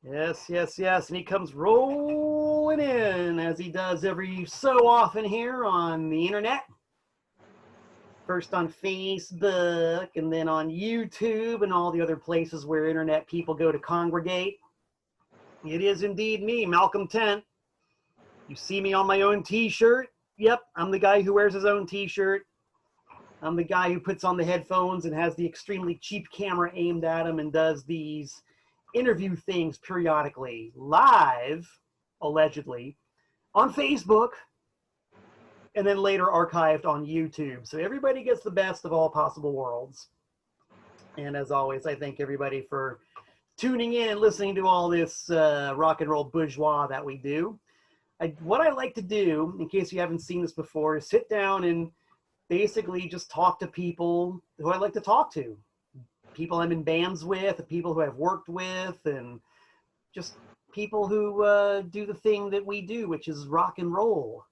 Yes, yes, yes. And he comes rolling in as he does every so often here on the internet. First on Facebook and then on YouTube and all the other places where internet people go to congregate. It is indeed me, Malcolm Tent. You see me on my own t-shirt. Yep, I'm the guy who wears his own t-shirt. I'm the guy who puts on the headphones and has the extremely cheap camera aimed at him and does these interview things periodically, live, allegedly, on Facebook, and then later archived on YouTube. So everybody gets the best of all possible worlds. And as always, I thank everybody for tuning in and listening to all this rock and roll bourgeois that we do. What I like to do, in case you haven't seen this before, is sit down and basically just talk to people who I like to talk to. People I'm in bands with, people who I've worked with, and just people who do the thing that we do, which is rock and roll.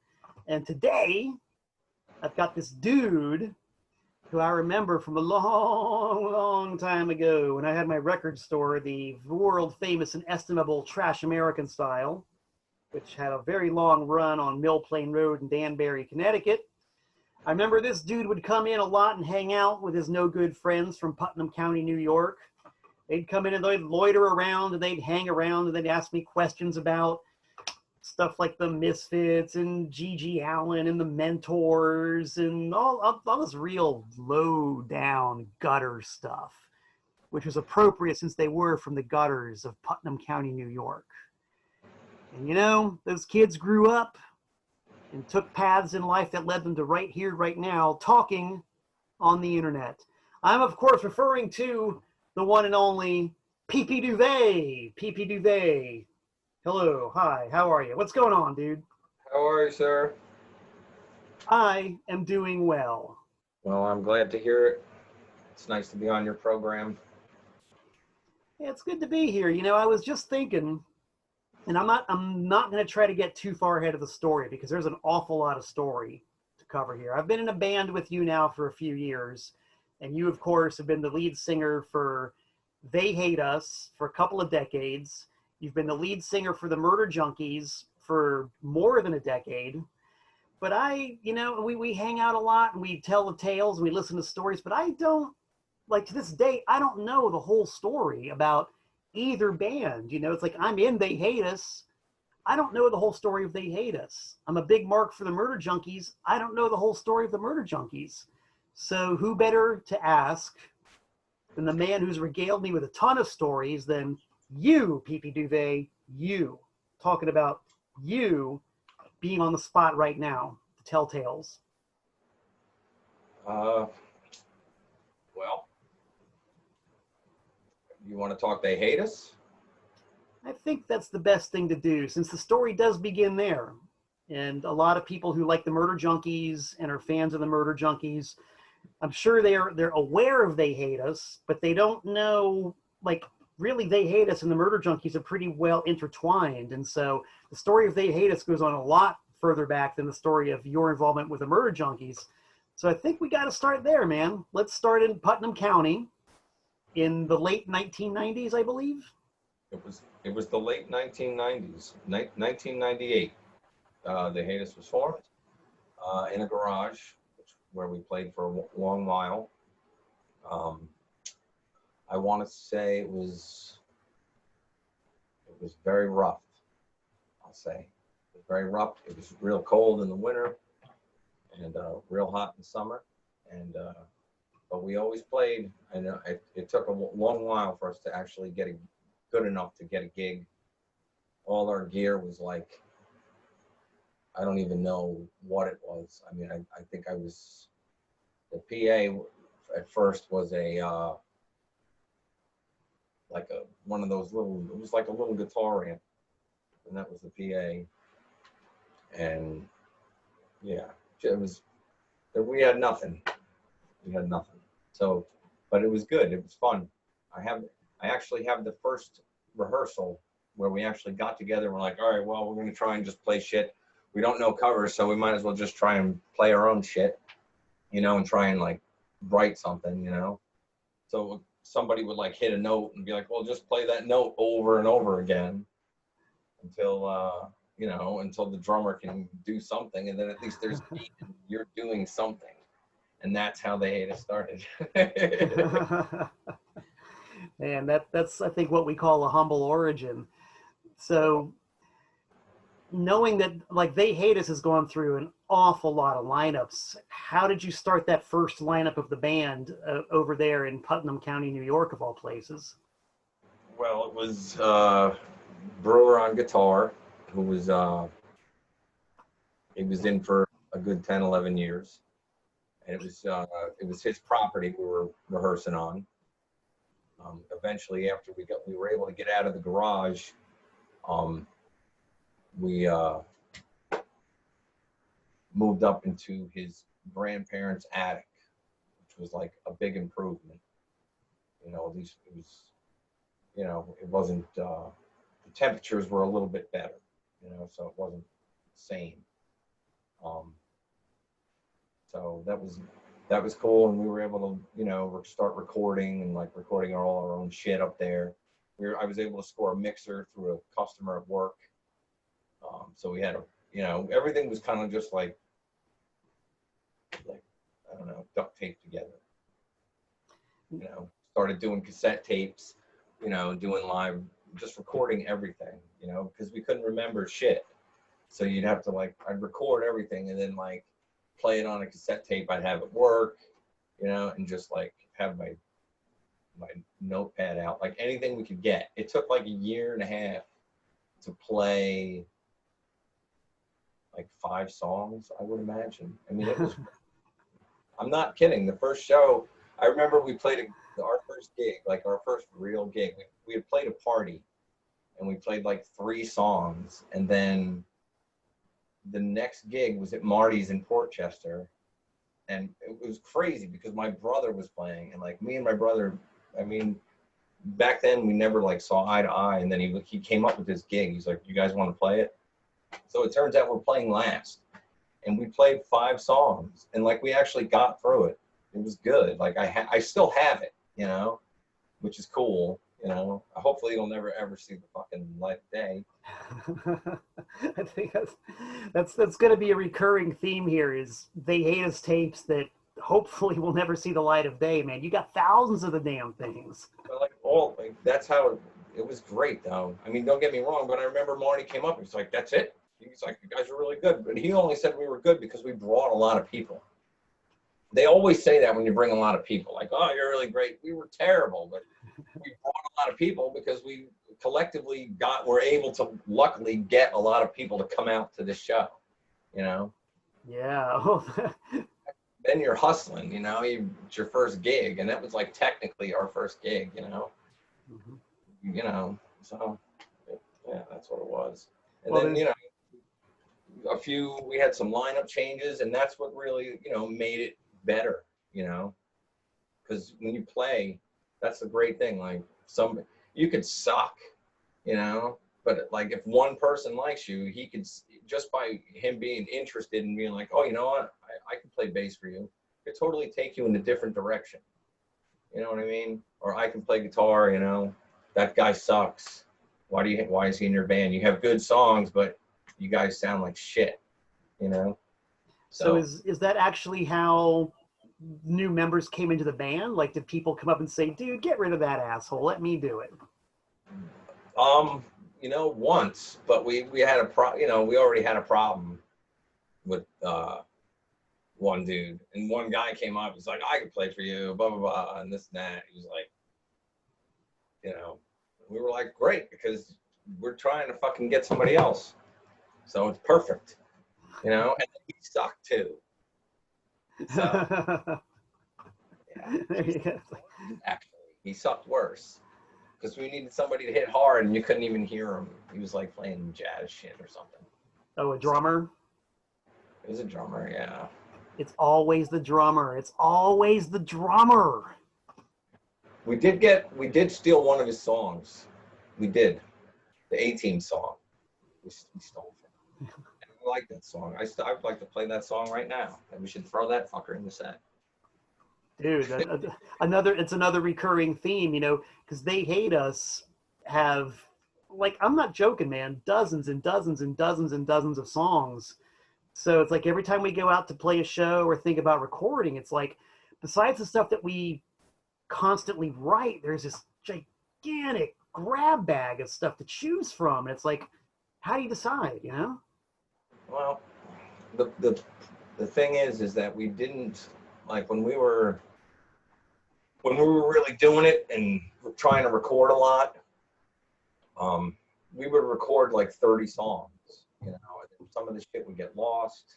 And today, I've got this dude who I remember from a long, long time ago when I had my record store, the world famous and estimable Trash American Style, which had a very long run on Mill Plain Road in Danbury, Connecticut. I remember this dude would come in a lot and hang out with his no good friends from Putnam County, New York. They'd come in and they'd loiter around and they'd hang around and they'd ask me questions about stuff like the Misfits and G.G. Allen and the Mentors and all this real low down gutter stuff, which was appropriate since they were from the gutters of Putnam County, New York. And you know, those kids grew up and took paths in life that led them to right here, right now, talking on the internet. I'm, of course, referring to the one and only PP Duvay. PP Duvay. Hello, hi, how are you? What's going on, dude? How are you, sir? I am doing well. Well, I'm glad to hear it. It's nice to be on your program. Yeah, it's good to be here. You know, I was just thinking, and I'm not going to try to get too far ahead of the story because there's an awful lot of story to cover here. I've been in a band with you now for a few years, and you, of course, have been the lead singer for They Hate Us for a couple of decades. You've been the lead singer for the Murder Junkies for more than a decade. But we hang out a lot and we tell the tales and we listen to stories, but I don't, like to this day, I don't know the whole story about either band. You know, it's like I'm in They Hate Us. I don't know the whole story of They Hate Us. I'm a big mark for the Murder Junkies. I don't know the whole story of the Murder Junkies. So who better to ask than the man who's regaled me with a ton of stories than you, PP Duvay, you, talking about you being on the spot right now to tell tales. Well, you want to talk They Hate Us? I think that's the best thing to do since the story does begin there. And a lot of people who like the Murder Junkies and are fans of the Murder Junkies, I'm sure they're aware of They Hate Us, but they don't know, like, really They Hate Us and the Murder Junkies are pretty well intertwined. And so the story of They Hate Us goes on a lot further back than the story of your involvement with the Murder Junkies. So I think we got to start there, man. Let's start in Putnam County in the late 1990s, I believe. It was the late 1990s, 1998. They Hate Us was formed in a garage where we played for a long while. I want to say it was very rough, I'll say. It was very rough. It was real cold in the winter and real hot in the summer. And but we always played, and it took a long while for us to actually get good enough to get a gig. All our gear was like, I don't even know what it was. I mean, I think the PA at first was one of those little, it was like a little guitar amp, and that was the PA. And yeah, we had nothing. So, but it was good. It was fun. I actually have the first rehearsal where we actually got together and we're like, all right, well, we're going to try and just play shit. We don't know covers, so we might as well just try and play our own shit, you know, and try and like write something, you know. So somebody would like hit a note and be like, well, just play that note over and over again until, you know, until the drummer can do something. And then at least there's beat and you're doing something. And that's how they hate us started. And that's, I think, what we call a humble origin. So knowing that, like, They Hate Us has gone through an awful lot of lineups, how did you start that first lineup of the band over there in Putnam County, New York, of all places? Well, it was Brewer on guitar, who was, he was in for a good 10, 11 years. And it was his property we were rehearsing on. Eventually, after we were able to get out of the garage, we moved up into his grandparents' attic, which was like a big improvement. You know, at least it was, you know, it wasn't, the temperatures were a little bit better, you know, so it wasn't the same. So that was cool, and we were able to, you know, start recording and like recording all our own shit up there. I was able to score a mixer through a customer at work. So we had you know, everything was kind of just like I don't know, duct taped together. You know, started doing cassette tapes, you know, doing live, just recording everything, you know, because we couldn't remember shit. So you'd have to like, I'd record everything and then like play it on a cassette tape I'd have at work, you know, and just like have my notepad out, like anything we could get. It took like a year and a half to play like 5 songs, I would imagine. I mean, it was, I'm not kidding. The first show, I remember we played our first gig, like our first real gig. We had played a party and we played like 3 songs. And then the next gig was at Marty's in Portchester. And it was crazy because my brother was playing, and like me and my brother, I mean, back then we never like saw eye to eye. And then he came up with this gig. He's like, you guys want to play it? So it turns out we're playing last, and we played 5 songs, and like we actually got through it. It was good. Like I still have it, you know, which is cool. You know, hopefully you'll never ever see the fucking light of day. I think that's going to be a recurring theme here. Is They Hate Us tapes that hopefully will never see the light of day. Man, you got thousands of the damn things. But like that's how it was great, though. I mean, don't get me wrong, but I remember Marty came up. He's like, "That's it." He's like, "You guys are really good," but he only said we were good because we brought a lot of people. They always say that when you bring a lot of people, like, "Oh, you're really great." We were terrible, but we brought a lot of people because we collectively were able to luckily get a lot of people to come out to this show, you know? Yeah. Then you're hustling, you know, it's your first gig, and that was like technically our first gig, you know? Mm-hmm. You know, so yeah, that's what it was. And well, then, you know, we had some lineup changes, and that's what really, you know, made it better, you know? Because when you play, that's the great thing. Like you could suck, you know, but like if one person likes you, he could, just by him being interested in being like, oh, you know what, I can play bass for you. It could totally take you in a different direction. You know what I mean? Or I can play guitar, you know, that guy sucks. Why is he in your band? You have good songs, but you guys sound like shit, you know? So is that actually how new members came into the band? Like, did people come up and say, dude, get rid of that asshole, let me do it? You know, once, but we had we already had a problem with one dude, and one guy came up, he's like, I can play for you, blah blah blah, and this and that. He was like, you know, we were like, great, because we're trying to fucking get somebody else, so it's perfect, you know. And he sucked too. So, yeah, actually, he sucked worse because we needed somebody to hit hard, and you couldn't even hear him. He was like playing jazz shit or something. Oh, a drummer? It was a drummer, yeah. It's always the drummer. It's always the drummer. We did steal one of his songs. We did. The A-Team song. We stole from him. I like that song. I'd like to play that song right now. And we should throw that fucker in the set. Dude, it's another recurring theme, you know, because They Hate Us have, like, I'm not joking, man, dozens and dozens and dozens and dozens of songs. So it's like every time we go out to play a show or think about recording, it's like, besides the stuff that we constantly write, there's this gigantic grab bag of stuff to choose from. And it's like, how do you decide, you know? Well, the thing is that we didn't, like, when we were really doing it and trying to record a lot, we would record like 30 songs, you know, and some of the shit would get lost.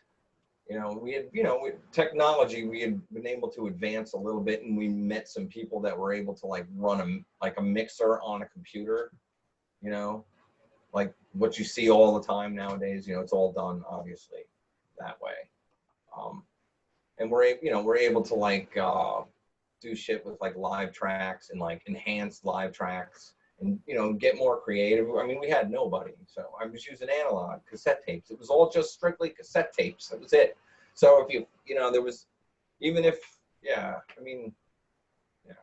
You know, we had, you know, with technology, we had been able to advance a little bit, and we met some people that were able to like run a mixer on a computer, you know, like what you see all the time nowadays. You know, it's all done obviously that way. And we're able to like do shit with like live tracks and like enhanced live tracks, and, you know, get more creative. I mean, we had nobody, so I was using analog cassette tapes. It was all just strictly cassette tapes. That was it. So if you know, there was, even if, yeah, I mean, yeah,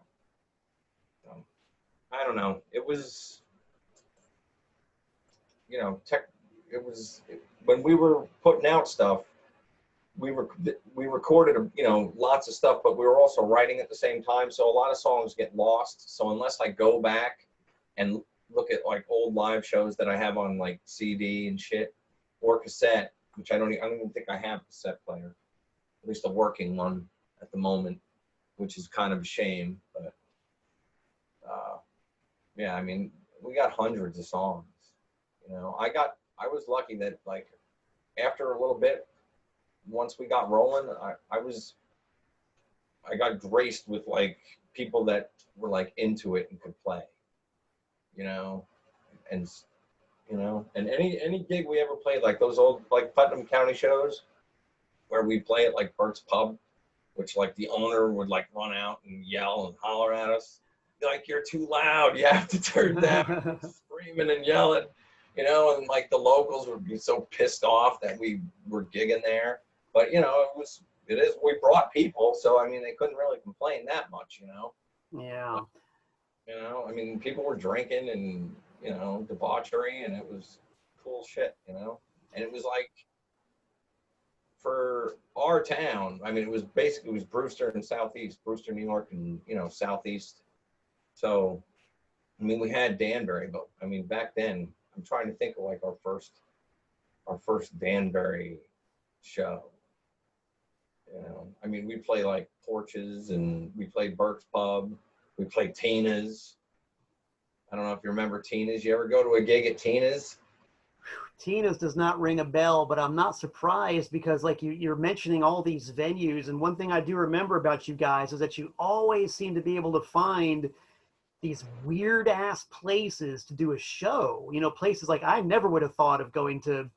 I don't know. It was, you know, when we were putting out stuff, we recorded, you know, lots of stuff, but we were also writing at the same time. So a lot of songs get lost. So unless I go back and look at like old live shows that I have on like CD and shit, or cassette, which I don't even think I have a cassette player, at least a working one at the moment, which is kind of a shame. But yeah, I mean, we got hundreds of songs. You know, I was lucky that like after a little bit, once we got rolling, I got graced with like people that were like into it and could play. You know, and you know, and any gig we ever played, like those old like Putnam County shows where we play at like Bert's Pub, which like the owner would like run out and yell and holler at us, like, you're too loud, you have to turn down, screaming and yelling, you know, and like the locals would be so pissed off that we were gigging there. But, you know, we brought people, so I mean, they couldn't really complain that much, you know. Yeah. You know, I mean, people were drinking and, you know, debauchery, and it was cool shit, you know. And it was like, for our town, I mean, it was Brewster and Southeast, Brewster, New York, and, you know, Southeast. So, I mean, we had Danbury, but I mean, back then, I'm trying to think of like our first Danbury show. You know, I mean, we play like Porches, and we played Burke's Pub. We played Tina's. I don't know if you remember Tina's. You ever go to a gig at Tina's? Tina's does not ring a bell, but I'm not surprised, because like you're mentioning all these venues, and one thing I do remember about you guys is that you always seem to be able to find these weird ass places to do a show. You know, places like I never would have thought of going to,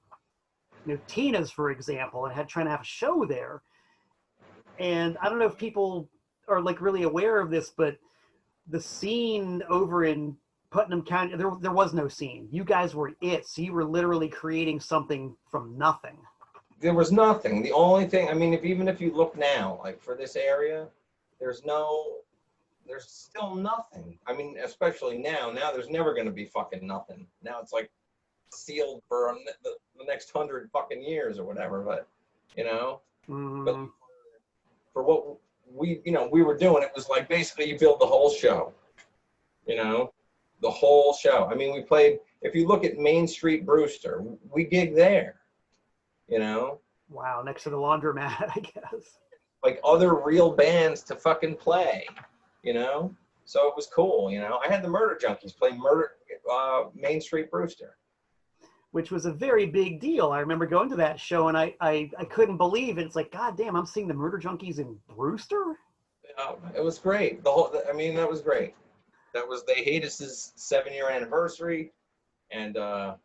you know, Tina's, for example, and trying to have a show there. And I don't know if people are like really aware of this, but the scene over in Putnam County, there was no scene. You guys were it. So you were literally creating something from nothing. There was nothing. The only thing, I mean, even if you look now, like for this area, there's still nothing. I mean, especially now there's never going to be fucking nothing. Now it's like sealed for the next 100 fucking years or whatever, but, you know, but for what we were doing, it was like basically you build the whole show, you know, the whole show. I mean, we played, if you look at Main Street Brewster, we gigged there, you know. Wow, next to the laundromat, I guess. Like other real bands to fucking play, you know. So it was cool, you know. I had the Murder Junkies play Main Street Brewster, which was a very big deal. I remember going to that show, and I couldn't believe it. It's like, God damn, I'm seeing the Murder Junkies in Brewster? It was great. I mean, that was great. That was They Hate Us' 7-year anniversary, and that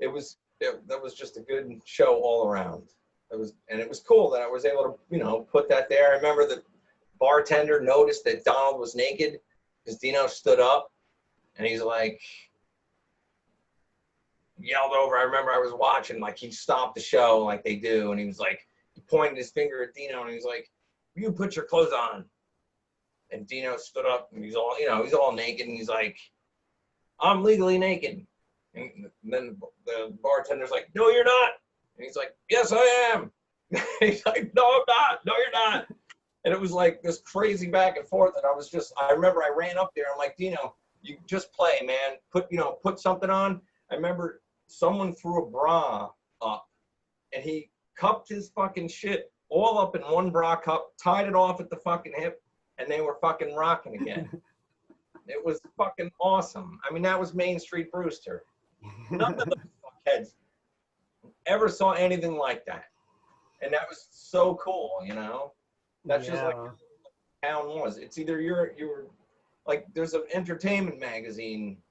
was just a good show all around. It was cool that I was able to, you know, put that there. I remember the bartender noticed that Donald was naked because Dino stood up, and he's like, yelled over. I remember I was watching, like he stopped the show like they do, and he was like, he pointed his finger at Dino, and he was like, "You put your clothes on." And Dino stood up and he's all, he's all naked and he's like, I'm legally naked. And then the bartender's like, no, you're not. And he's like, yes, I am. He's like, no, I'm not. No, you're not. And it was like this crazy back and forth. And I remember I ran up there. I'm like, Dino, you just play, man. Put something on. I remember someone threw a bra up and he cupped his fucking shit all up in one bra cup, tied it off at the fucking hip, and they were fucking rocking again. It was fucking awesome. I mean, that was Main Street Brewster. None of those fuckheads ever saw anything like that. And that was so cool, That's just like how the town was. It's either you're like, there's an entertainment magazine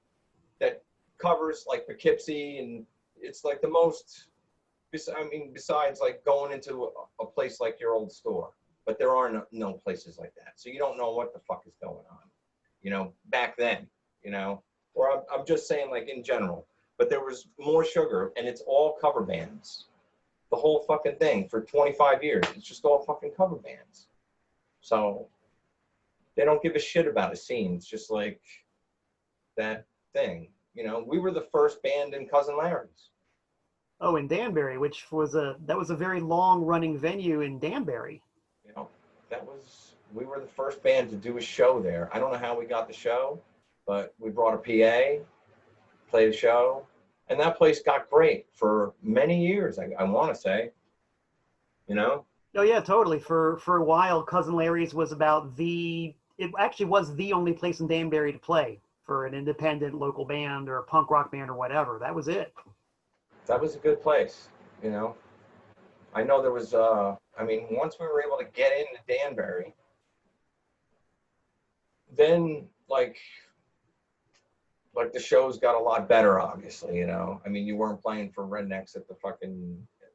that covers like Poughkeepsie, and it's like the most, besides like going into a place like your old store, but there are no places like that. So you don't know what the fuck is going on, back then, or I'm just saying like in general, but there was more sugar and it's all cover bands. The whole fucking thing for 25 years. It's just all fucking cover bands. So they don't give a shit about a scene. It's just like that thing. We were the first band in Cousin Larry's. Oh, in Danbury, which was a very long running venue in Danbury. We were the first band to do a show there. I don't know how we got the show, but we brought a PA, played a show, and that place got great for many years, I want to say, Oh yeah, totally. For a while, Cousin Larry's was it actually was the only place in Danbury to play for an independent local band or a punk rock band or whatever. That was it. That was a good place, I know there was, once we were able to get into Danbury, then like the shows got a lot better, obviously, you weren't playing for rednecks at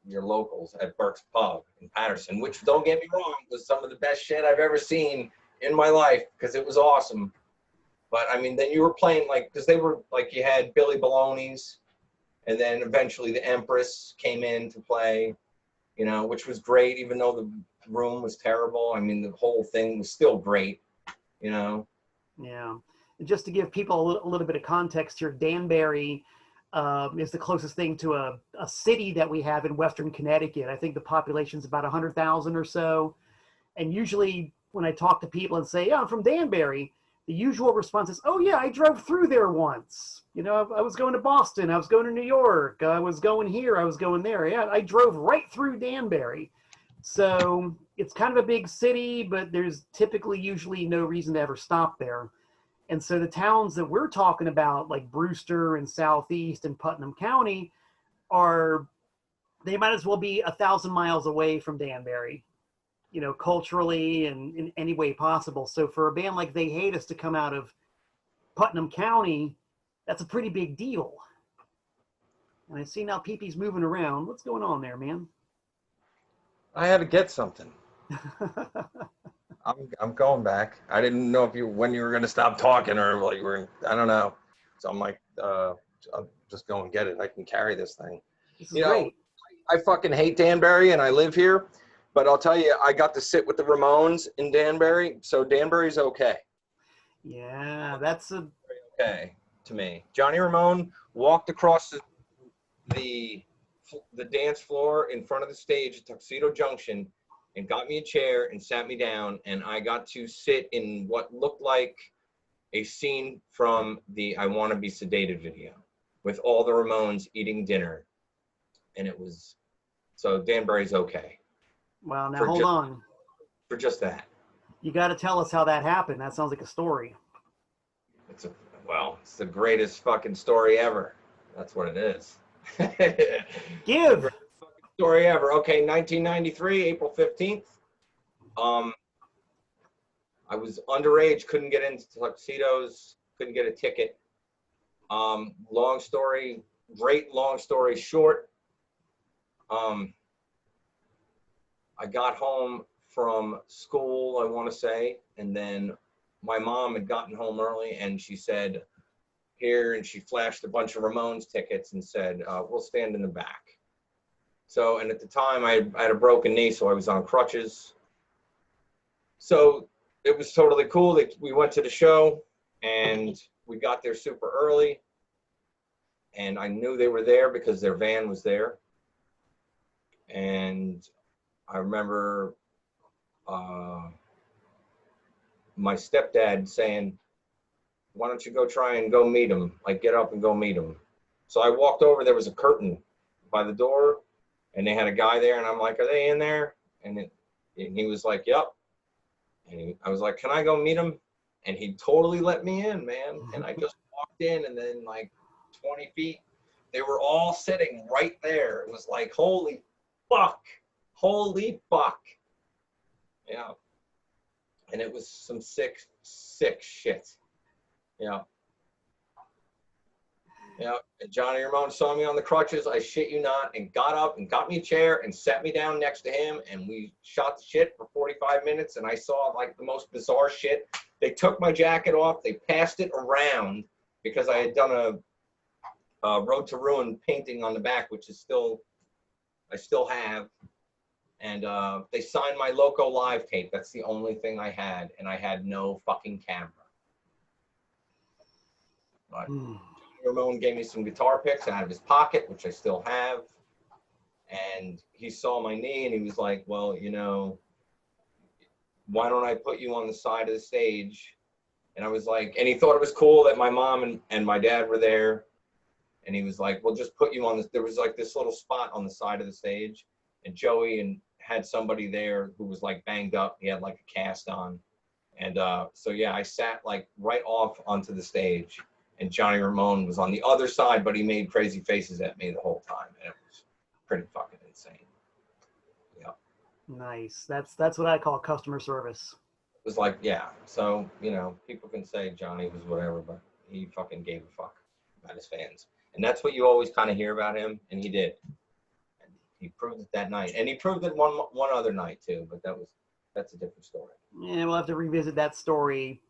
your locals at Burke's Pub in Patterson, which, don't get me wrong, was some of the best shit I've ever seen in my life because it was awesome. But then you were playing because they were you had Billy Baloney's, and then eventually the Empress came in to play, which was great, even though the room was terrible. The whole thing was still great, Yeah. And just to give people a little bit of context here, Danbury is the closest thing to a city that we have in Western Connecticut. I think the population's about 100,000 or so. And usually when I talk to people and say, yeah, I'm from Danbury, the usual response is, oh yeah, I drove through there once. I was going to Boston, I was going to New York, I was going here, I was going there. Yeah, I drove right through Danbury. So it's kind of a big city, but there's usually no reason to ever stop there. And so the towns that we're talking about, like Brewster and Southeast and Putnam County, they might as well be 1,000 miles away from Danbury, culturally and in any way possible. So for a band like They Hate Us to come out of Putnam County, that's a pretty big deal. And I see now Pee-Pee's moving around. What's going on there, man? I had to get something. I'm going back. I didn't know when you were going to stop talking or I don't know. So I'm like, I'll just go and get it. I can carry this thing. This is great. I fucking hate Danbury and I live here, but I'll tell you, I got to sit with the Ramones in Danbury, so Danbury's okay. Yeah, that's okay to me. Johnny Ramone walked across the dance floor in front of the stage at Tuxedo Junction and got me a chair and sat me down, and I got to sit in what looked like a scene from the I Want to Be Sedated video with all the Ramones eating dinner. And it was, so Danbury's okay. Well, now hold on. For just that. You got to tell us how that happened. That sounds like a story. It's the greatest fucking story ever. That's what it is. Give. Story ever. Okay, 1993, April 15th. I was underage, couldn't get into tuxedos, couldn't get a ticket. Long story short. I got home from school, I want to say, and then my mom had gotten home early and she said, here, and she flashed a bunch of Ramones tickets and said, we'll stand in the back. So, and at the time I had a broken knee, so I was on crutches. So it was totally cool. We went to the show, and we got there super early, and I knew they were there because their van was there. And I remember my stepdad saying, why don't you go try and go meet him? Like, get up and go meet him. So I walked over. There was a curtain by the door, and they had a guy there, and I'm like, are they in there? And he was like, yep. And I was like, can I go meet him? And he totally let me in, man. And I just walked in, and then like 20 feet, they were all sitting right there. It was like, holy fuck. Yeah. And it was some sick shit. Yeah. Yeah. And Johnny Ramone saw me on the crutches, I shit you not, and got up and got me a chair and sat me down next to him, and we shot the shit for 45 minutes, and I saw like the most bizarre shit. They took my jacket off, they passed it around because I had done a Road to Ruin painting on the back, which is I still have. And they signed my Loco Live tape. That's the only thing I had, and I had no fucking camera. But Ramone gave me some guitar picks out of his pocket, which I still have. And he saw my knee, and he was like, well, you know, why don't I put you on the side of the stage? And I was like, and he thought it was cool that my mom and my dad were there. And he was like, well, just put you on this. There was like this little spot on the side of the stage, and Joey had somebody there who was like banged up. He had like a cast on. And so, yeah, I sat like right off onto the stage, and Johnny Ramone was on the other side, but he made crazy faces at me the whole time. And it was pretty fucking insane. Yeah. Nice. That's what I call customer service. It was like, yeah. So, you know, people can say Johnny was whatever, but he fucking gave a fuck about his fans. And that's what you always kind of hear about him, and he did. And he proved it that night, and he proved it one other night too. But that's a different story. Yeah, we'll have to revisit that story.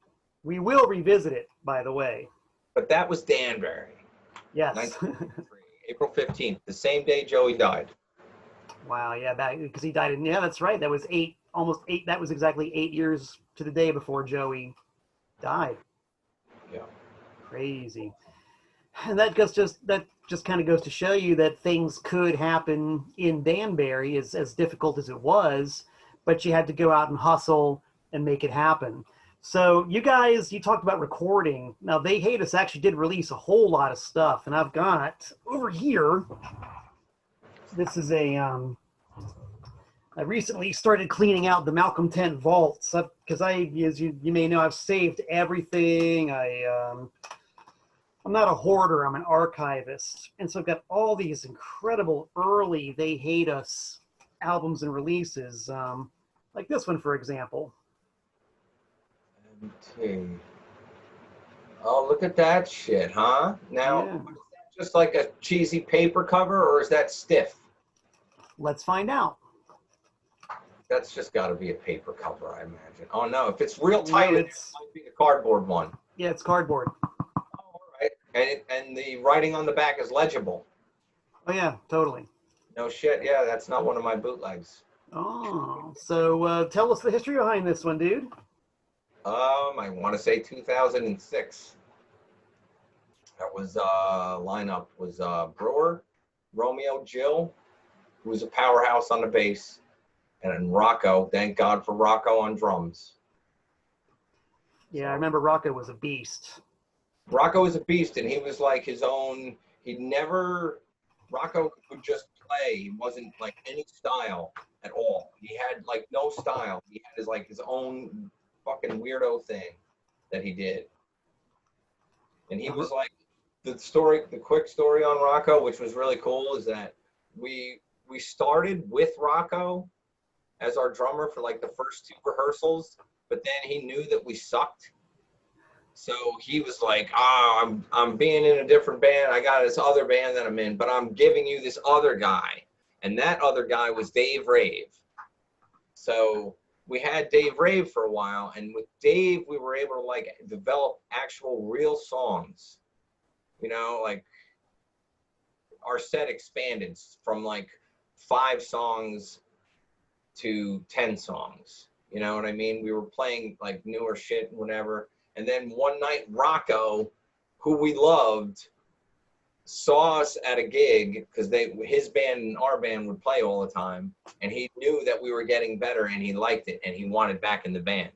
We will revisit it, by the way. But that was Danbury. Yes. April 15th, the same day Joey died. Wow. Yeah, because he died yeah, that's right. That was almost 8. That was exactly 8 years to the day before Joey died. Yeah. Crazy. And that just kind of goes to show you that things could happen in Danbury, as difficult as it was, but you had to go out and hustle and make it happen. So you guys, you talked about recording. Now, They Hate Us actually did release a whole lot of stuff, and I've got over here, this is I recently started cleaning out the Malcolm Tent vaults because as you may know, I've saved everything. I'm not a hoarder, I'm an archivist. And so I've got all these incredible early They Hate Us albums and releases, like this one, for example. Okay. Oh, look at that shit, huh? Now, Yeah. Is that just like a cheesy paper cover, or is that stiff? Let's find out. That's just got to be a paper cover, I imagine. Oh, no. If it's real tight, No, it might be a cardboard one. Yeah, it's cardboard. Right. And the writing on the back is legible. Oh, yeah, totally. No shit. Yeah, that's not one of my bootlegs. Oh, so tell us the history behind this one, dude. I want to say 2006. That was lineup was Brewer, Romeo, Jill, who was a powerhouse on the bass, and then Rocco. Thank God for Rocco on drums. Yeah, I remember Rocco was a beast. Rocco was a beast, and he was like his own. Rocco would just play. He wasn't like any style at all. He had like no style. He had his own fucking weirdo thing that he did. And he was like, the quick story on Rocco, which was really cool, is that we started with Rocco as our drummer for like the first 2 rehearsals, but then he knew that we sucked. So he was like, I'm being in a different band. I got this other band that I'm in, but I'm giving you this other guy. And that other guy was Dave Rave. So we had Dave Rave for a while. And with Dave, we were able to like develop actual real songs. You know, like our set expanded from like 5 songs to 10 songs. You know what I mean? We were playing like newer shit and whatever. And then one night, Rocco, who we loved, saw us at a gig because his band and our band would play all the time, and he knew that we were getting better and he liked it and he wanted back in the band.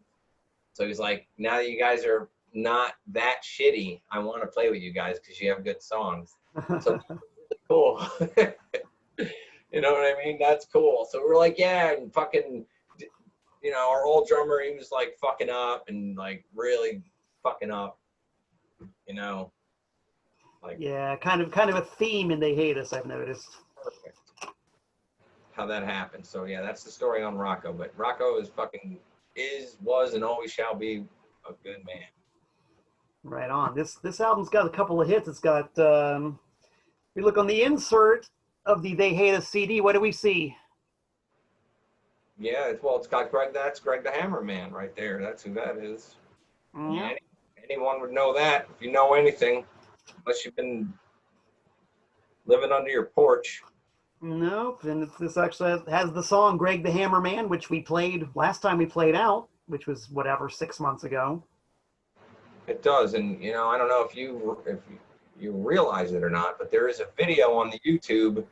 So he's like, now that you guys are not that shitty, I want to play with you guys because you have good songs. So cool. You know what I mean? That's cool. So we're like, yeah, and fucking, you know, our old drummer, he was like fucking up and like really fucking up, you know. Like, yeah, kind of a theme, and They Hate Us, I've noticed. Perfect. How that happened. So yeah, that's the story on Rocco. But Rocco was, and always shall be a good man. Right on. This album's got a couple of hits. It's got. We look on the insert of the They Hate Us CD. What do we see? Yeah, it's got Greg. That's Greg the Hammer Man right there. That's who that is. Mm-hmm. Yeah, anyone would know that if you know anything. Unless you've been living under your porch. Nope. And this actually has the song Greg the Hammer Man, which we played last time we played out, which was whatever, 6 months ago. It does. And, you know, I don't know if you realize it or not, but there is a video on the YouTube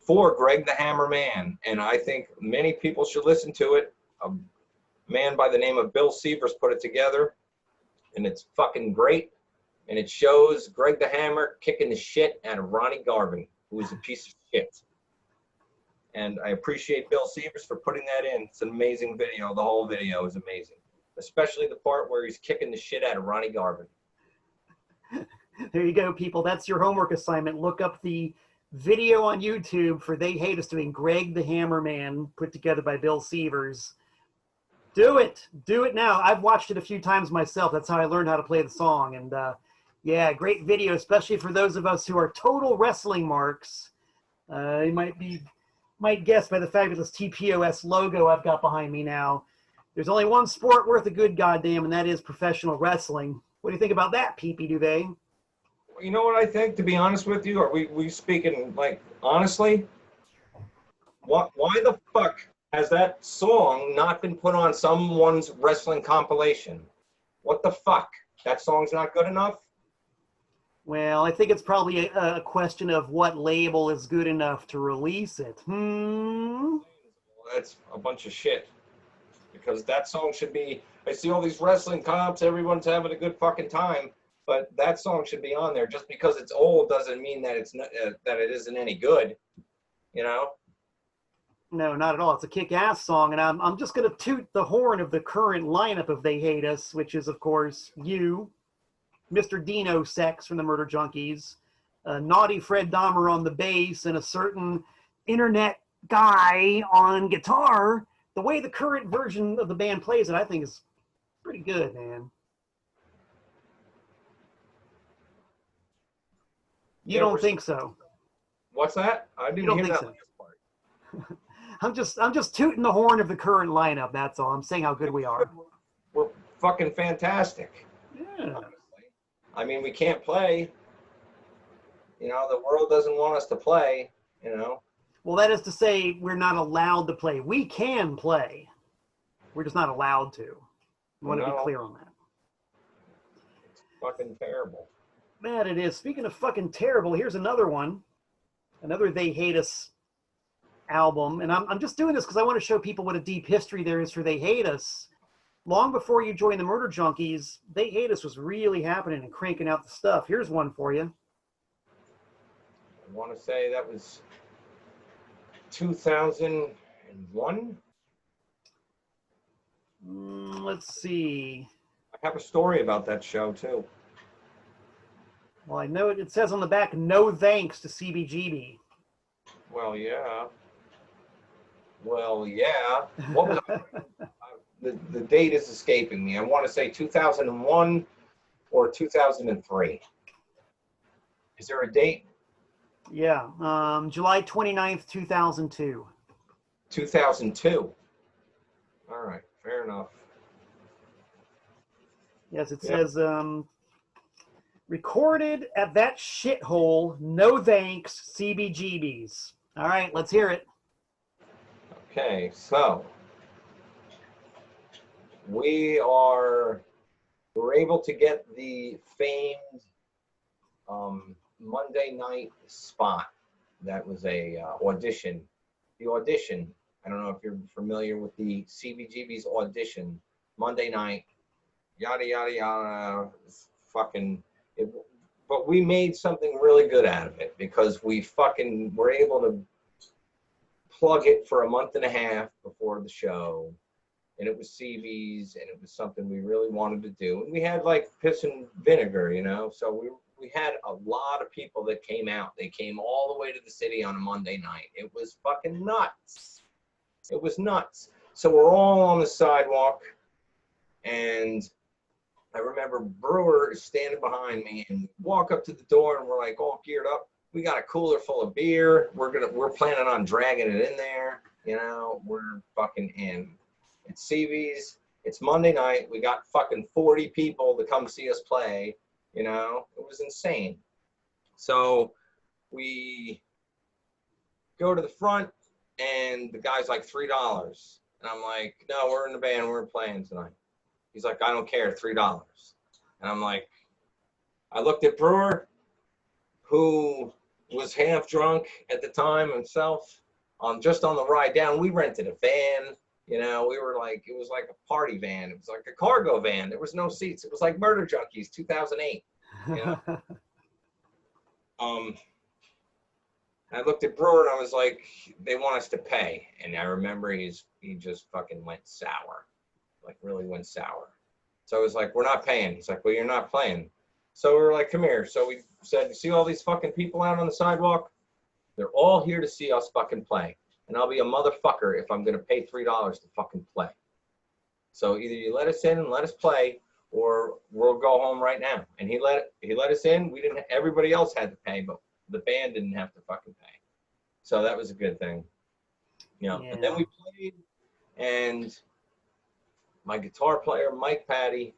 for Greg the Hammer Man. And I think many people should listen to it. A man by the name of Bill Sievers put it together. And it's fucking great. And it shows Greg the Hammer kicking the shit out of Ronnie Garvin, who is a piece of shit. And I appreciate Bill Sievers for putting that in. It's an amazing video. The whole video is amazing, especially the part where he's kicking the shit out of Ronnie Garvin. There you go, people. That's your homework assignment. Look up the video on YouTube for They Hate Us doing Greg the Hammer Man, put together by Bill Sievers. Do it. Do it now. I've watched it a few times myself. That's how I learned how to play the song. And yeah, great video, especially for those of us who are total wrestling marks. You might guess by the fabulous TPOS logo I've got behind me now. There's only one sport worth a good goddamn, and that is professional wrestling. What do you think about that, Pee-Pee Duvay? You know what I think, to be honest with you? Are we speaking, like, honestly? Why the fuck has that song not been put on someone's wrestling compilation? What the fuck? That song's not good enough? Well, I think it's probably a question of what label is good enough to release it. That's a bunch of shit. Because that song should be, I see all these wrestling comps, everyone's having a good fucking time, but that song should be on there. Just because it's old doesn't mean that it's not, that it isn't any good, you know? No, not at all. It's a kick-ass song, and I'm just going to toot the horn of the current lineup of They Hate Us, which is, of course, you, Mr. Dino Sex from the Murder Junkies, Naughty Fred Dahmer on the bass, and a certain internet guy on guitar. The way the current version of the band plays it, I think, is pretty good, man. You don't think so? What's that? I didn't hear that last part. I'm just tooting the horn of the current lineup. That's all. I'm saying how good we are. We're fucking fantastic. Yeah. I mean, we can't play. You know, the world doesn't want us to play, you know. Well, that is to say, we're not allowed to play. We can play. We're just not allowed to. I want to be clear on that. It's fucking terrible. Man, it is. Speaking of fucking terrible, here's another one. Another They Hate Us album. And I'm just doing this because I want to show people what a deep history there is for They Hate Us. Long before you joined the Murder Junkies, They Hate Us was really happening and cranking out the stuff. Here's one for you. I want to say that was 2001. Let's see. I have a story about that show too. Well, I know it says on the back, no thanks to CBGB. Well, yeah. Well, yeah. What was the date is escaping me. I want to say 2001 or 2003. Is there a date? Yeah, July 29th, 2002. 2002. All right, fair enough. Yes, it says, recorded at that shithole, no thanks, CBGBs. All right, let's hear it. Okay, so we're able to get the famed Monday night spot. That was a audition. The audition, I don't know if you're familiar with the CBGB's audition, Monday night, yada, yada, yada, fucking, but we made something really good out of it because we fucking were able to plug it for a month and a half before the show. And it was CVs, and it was something we really wanted to do. And we had like piss and vinegar, you know? So we had a lot of people that came out. They came all the way to the city on a Monday night. It was fucking nuts. It was nuts. So we're all on the sidewalk, and I remember Brewer is standing behind me, and walk up to the door, and we're like all geared up. We got a cooler full of beer. We're planning on dragging it in there. You know, we're fucking in. It's CV's. It's Monday night. We got fucking 40 people to come see us play. You know, it was insane. So we go to the front, and the guy's like $3. And I'm like, no, we're in the band. We're playing tonight. He's like, I don't care, $3. And I'm like, I looked at Brewer, who was half drunk at the time himself, just on the ride down. We rented a van. You know, we were like, it was like a party van. It was like a cargo van. There was no seats. It was like Murder Junkies, 2008. You know? I looked at Brewer and I was like, they want us to pay. And I remember he just fucking went sour, like really went sour. So I was like, we're not paying. He's like, well, you're not playing. So we were like, come here. So we said, you see all these fucking people out on the sidewalk? They're all here to see us fucking play. And I'll be a motherfucker if I'm going to pay $3 to fucking play. So either you let us in and let us play, or we'll go home right now. And he let us in. We didn't. Everybody else had to pay, but the band didn't have to fucking pay. So that was a good thing. You know. Yeah. But then we played, and my guitar player, Mike Patty,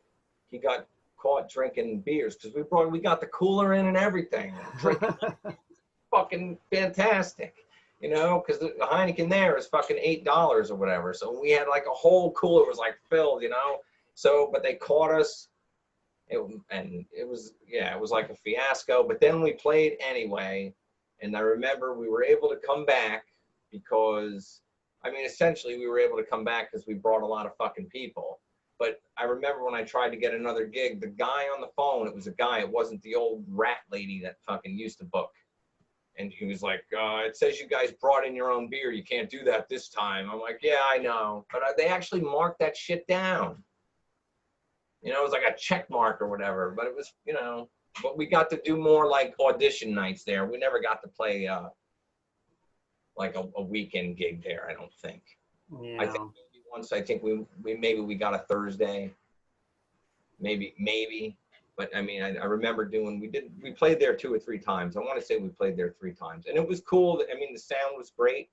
he got caught drinking beers because we got the cooler in and everything. Drinking fucking fantastic. You know, because the Heineken there is fucking $8 or whatever. So we had like a whole cooler was like filled, you know. So, but they caught us, and it was like a fiasco. But then we played anyway, and I remember we were able to come back because, I mean, essentially we were able to come back because we brought a lot of fucking people. But I remember when I tried to get another gig, the guy on the phone, it was a guy. It wasn't the old rat lady that fucking used to book. And he was like, it says you guys brought in your own beer. You can't do that this time. I'm like, yeah, I know. But they actually marked that shit down. You know, it was like a check mark or whatever. But it was, you know, but we got to do more like audition nights there. We never got to play like a weekend gig there, I don't think. Yeah. I think maybe once, we got a Thursday. Maybe. But I mean, I remember we played there 2 or 3 times. I want to say we played there 3 times. And it was cool. I mean, the sound was great.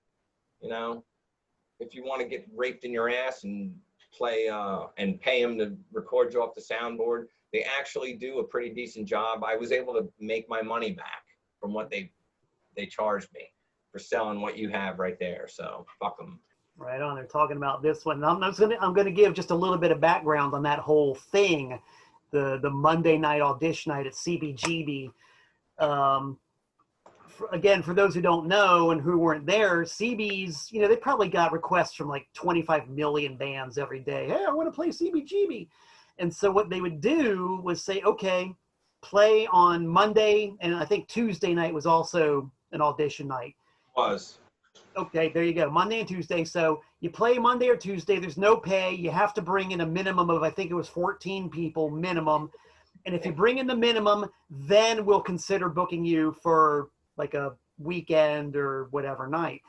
You know, if you want to get raped in your ass and play and pay them to record you off the soundboard, they actually do a pretty decent job. I was able to make my money back from what they charged me for selling what you have right there. So fuck them. Right on. They're talking about this one. I'm going to give just a little bit of background on that whole thing. The Monday night audition night at CBGB. Again, for those who don't know and who weren't there, CB's, you know, they probably got requests from like 25 million bands every day. Hey, I want to play CBGB. And so what they would do was say, okay, play on Monday, and I think Tuesday night was also an audition night. Was. Okay, there you go. Monday and Tuesday. So you play Monday or Tuesday. There's no pay. You have to bring in a minimum of, I think it was 14 people minimum. And if you bring in the minimum, then we'll consider booking you for like a weekend or whatever night.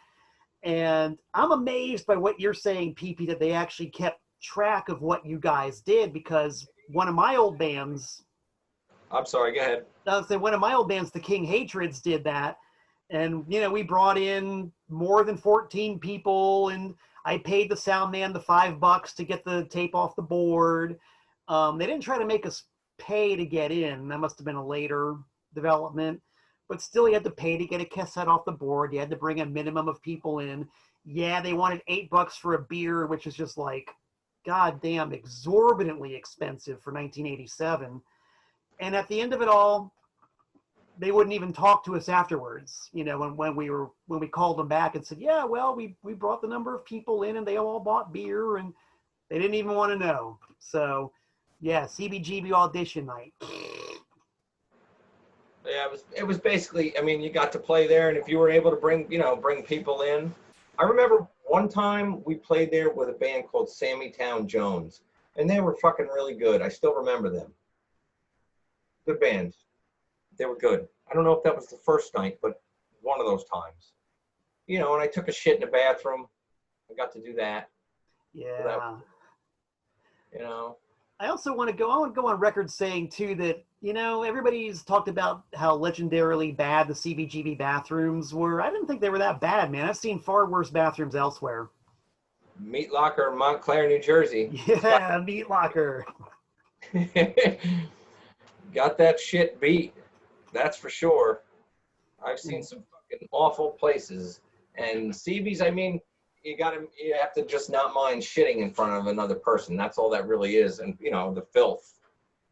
And I'm amazed by what you're saying, PP, that they actually kept track of what you guys did, because one of my old bands. I'm sorry, go ahead. I was saying one of my old bands, the King Hatreds, did that. And, you know, we brought in more than 14 people, and I paid the sound man the $5 to get the tape off the board. They didn't try to make us pay to get in. That must have been a later development. But still, you had to pay to get a cassette off the board. You had to bring a minimum of people in. Yeah, they wanted $8 for a beer, which is just like goddamn exorbitantly expensive for 1987. And at the end of it all, they wouldn't even talk to us afterwards. You know, when we called them back and said, yeah, well, we brought the number of people in and they all bought beer, and they didn't even want to know. So yeah, CBGB audition night. Yeah, it was basically, I mean, you got to play there, and if you were able to bring people in. I remember one time we played there with a band called Sammy Town Jones, and they were fucking really good. I still remember them. Good band. They were good. I don't know if that was the first night, but one of those times. You know, and I took a shit in the bathroom. I got to do that. Yeah. So that, you know. I want to go on record saying too that, you know, everybody's talked about how legendarily bad the CBGB bathrooms were. I didn't think they were that bad, man. I've seen far worse bathrooms elsewhere. Meat Locker, Montclair, New Jersey. Yeah, Meat Locker. Got that shit beat. That's for sure. I've seen some fucking awful places. And CB's, I mean, you have to just not mind shitting in front of another person. That's all that really is. And, you know, the filth.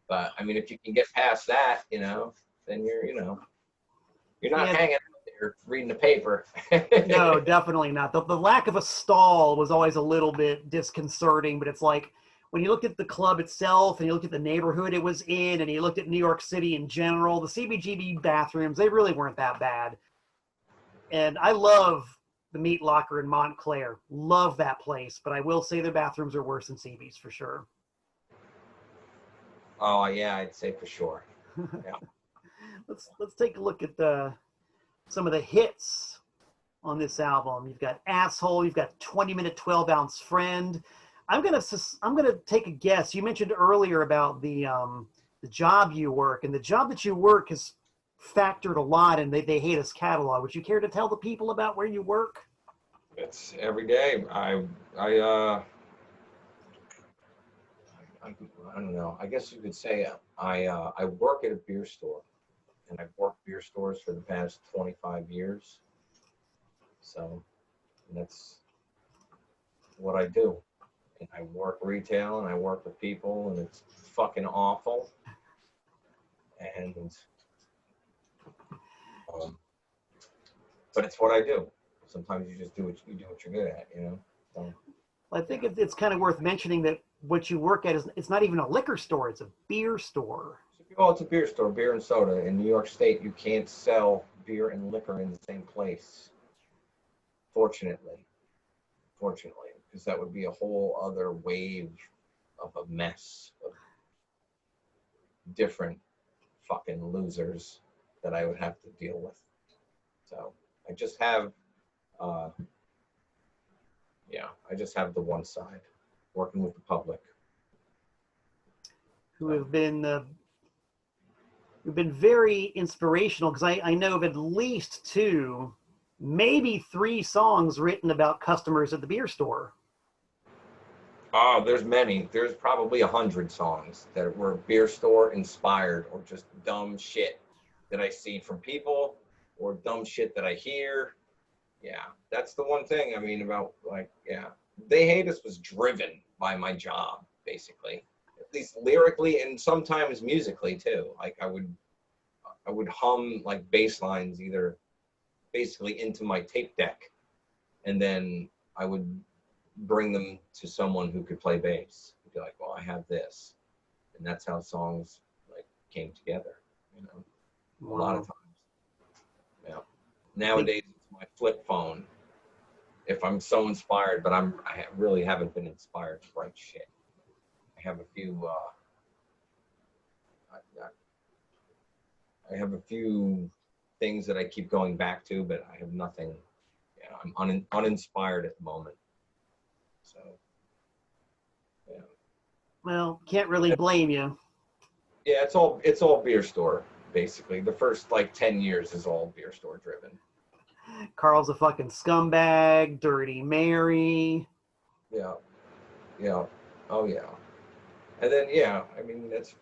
But, I mean, if you can get past that, you know, then you're not hanging out there reading the paper. No, definitely not. The lack of a stall was always a little bit disconcerting, but it's like when you looked at the club itself and you looked at the neighborhood it was in and you looked at New York City in general, the CBGB bathrooms, they really weren't that bad. And I love the Meat Locker in Montclair. Love that place, but I will say the bathrooms are worse than CB's for sure. Oh, yeah, I'd say for sure. Yeah. Let's take a look at some of the hits on this album. You've got Asshole, you've got 20-minute 12-ounce Friend. I'm gonna take a guess. You mentioned earlier about the job you work, and the job that you work has factored a lot in They Hate Us catalog. Would you care to tell the people about where you work? It's every day. I don't know. I guess you could say I work at a beer store, and I've worked beer stores for the past 25 years. So that's what I do. And I work retail, and I work with people, and it's fucking awful. And but it's what I do. Sometimes you just do what you're good at, you know. So, I think it's kind of worth mentioning that what you work at it's not even a liquor store; it's a beer store. well, it's a beer store, beer and soda. In New York State, you can't sell beer and liquor in the same place. Fortunately, because that would be a whole other wave of a mess of different fucking losers that I would have to deal with. So I just have, I just have the one side, working with the public. Who have been very inspirational, because I know of at least 2, maybe 3 songs written about customers at the beer store. Oh, there's many. There's probably 100 songs that were beer store inspired, or just dumb shit that I see from people, or dumb shit that I hear. Yeah, that's the one thing. I mean, about They Hate Us was driven by my job, basically, at least lyrically and sometimes musically too. Like I would hum like bass lines either basically into my tape deck, and then I would bring them to someone who could play bass. I'd be like, well, I have this. And that's how songs like came together, you know. Wow. A lot of times. Yeah. Nowadays it's my flip phone. If I'm so inspired, but I really haven't been inspired to write shit. I have a few I have a few things that I keep going back to, but I have nothing. Yeah, I'm uninspired at the moment. So, yeah. Well, can't really blame you. Yeah, it's all beer store, basically. The first like 10 years is all beer store driven. Carl's a fucking scumbag, Dirty Mary. Yeah. Yeah. Oh yeah. And then I mean at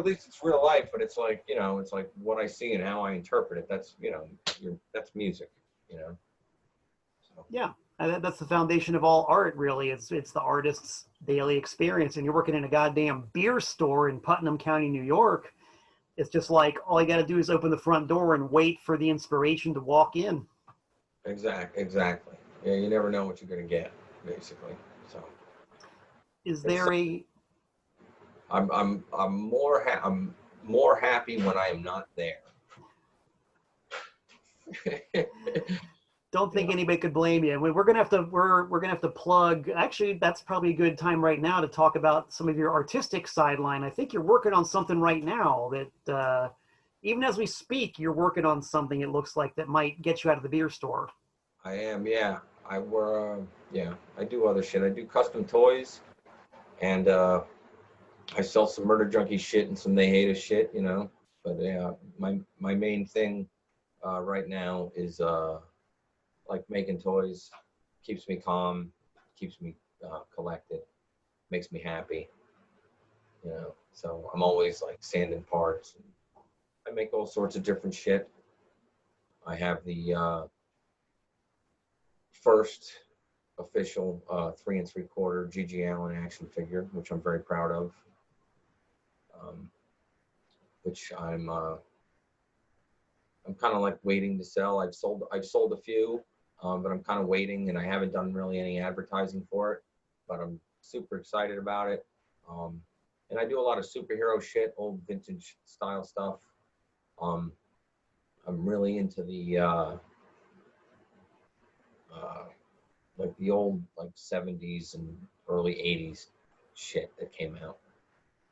least it's real life, but it's like, you know, it's like what I see and how I interpret it. That's, you know, that's music, you know. So. Yeah. That's the foundation of all art, really. It's the artist's daily experience. And you're working in a goddamn beer store in Putnam County, New York. It's just like all you got to do is open the front door and wait for the inspiration to walk in. Exactly. Yeah, you never know what you're gonna get, basically. So. Is there a? I'm more happy when I am not there. Don't think anybody could blame you. We're gonna have to plug. Actually, that's probably a good time right now to talk about some of your artistic sideline. I think you're working on something right now that even as we speak, you're working on something. It looks like that might get you out of the beer store. I am, yeah. I do other shit. I do custom toys, and I sell some Murder Junkie shit and some They Hate Us shit, you know. But yeah, my main thing right now is like making toys. Keeps me calm, keeps me collected, makes me happy, you know. So I'm always like sanding parts. And I make all sorts of different shit. I have the first official 3 3/4 G.G. Allen action figure, which I'm very proud of. Which I'm kind of like waiting to sell. I've sold a few, but I'm kind of waiting, and I haven't done really any advertising for it. But I'm super excited about it. And I do a lot of superhero shit, old vintage style stuff. I'm really into the like the old like 70s and early 80s shit that came out.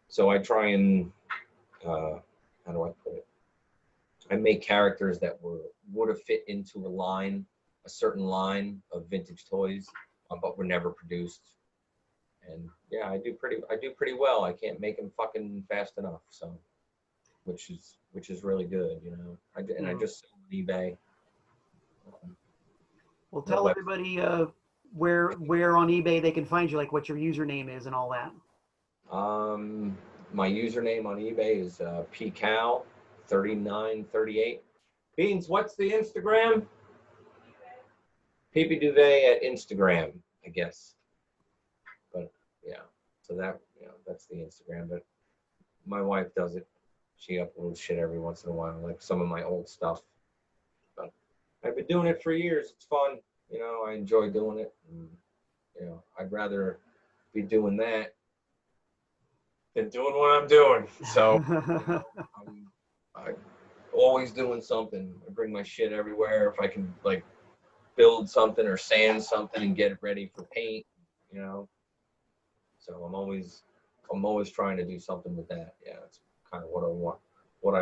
So I try and how do I put it? I make characters that would have fit into a certain line of vintage toys, but were never produced. And yeah, I do pretty well. I can't make them fucking fast enough, so which is really good, you know. I just sell on eBay. Well, tell everybody where on eBay they can find you, like what your username is and all that. My username on eBay is pcal3938. Beans, what's the Instagram? Duvay at Instagram, I guess. But yeah, so that, you know, that's the Instagram. But my wife does it. She uploads shit every once in a while, like some of my old stuff. But I've been doing it for years. It's fun, you know. I enjoy doing it. And, you know, I'd rather be doing that than doing what I'm doing. So you know, I'm always doing something. I bring my shit everywhere. If I can like build something or sand something and get it ready for paint, you know. So I'm always trying to do something with that. Yeah, it's kind of what I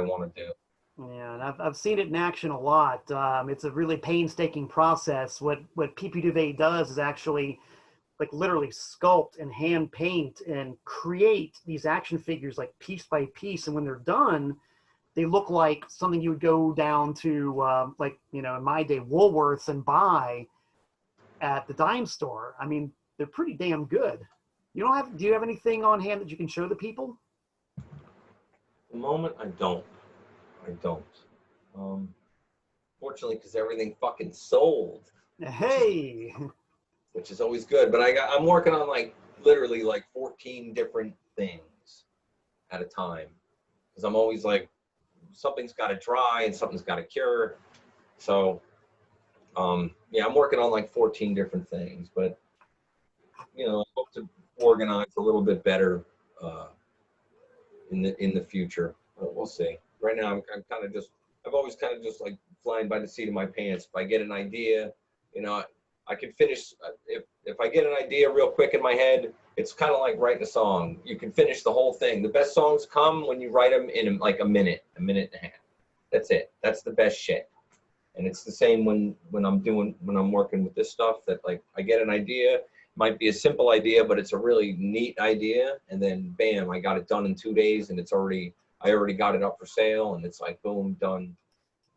want to do. Yeah, and I've seen it in action a lot. It's a really painstaking process. What PP Duvay does is actually like literally sculpt and hand paint and create these action figures like piece by piece. And when they're done, they look like something you would go down to like, you know, in my day, Woolworths and buy at the dime store. I mean, they're pretty damn good. Do you have anything on hand that you can show the people? At the moment, I don't. Fortunately, because everything fucking sold. Hey. Which is always good. But I'm working on like literally like 14 different things at a time. Because I'm always like, something's got to dry and something's got to cure. So, yeah, I'm working on like 14 different things. But, you know, I hope to organize a little bit better in the future. We'll see. Right now, I've always kind of just like flying by the seat of my pants. If I get an idea, you know, I can finish. If I get an idea real quick in my head, it's kind of like writing a song. You can finish the whole thing. The best songs come when you write them in like a minute and a half. That's it. That's the best shit. And it's the same when I'm working with this stuff. That like I get an idea, might be a simple idea, but it's a really neat idea, and then bam, I got it done in 2 days, and I already got it up for sale, and it's like boom, done.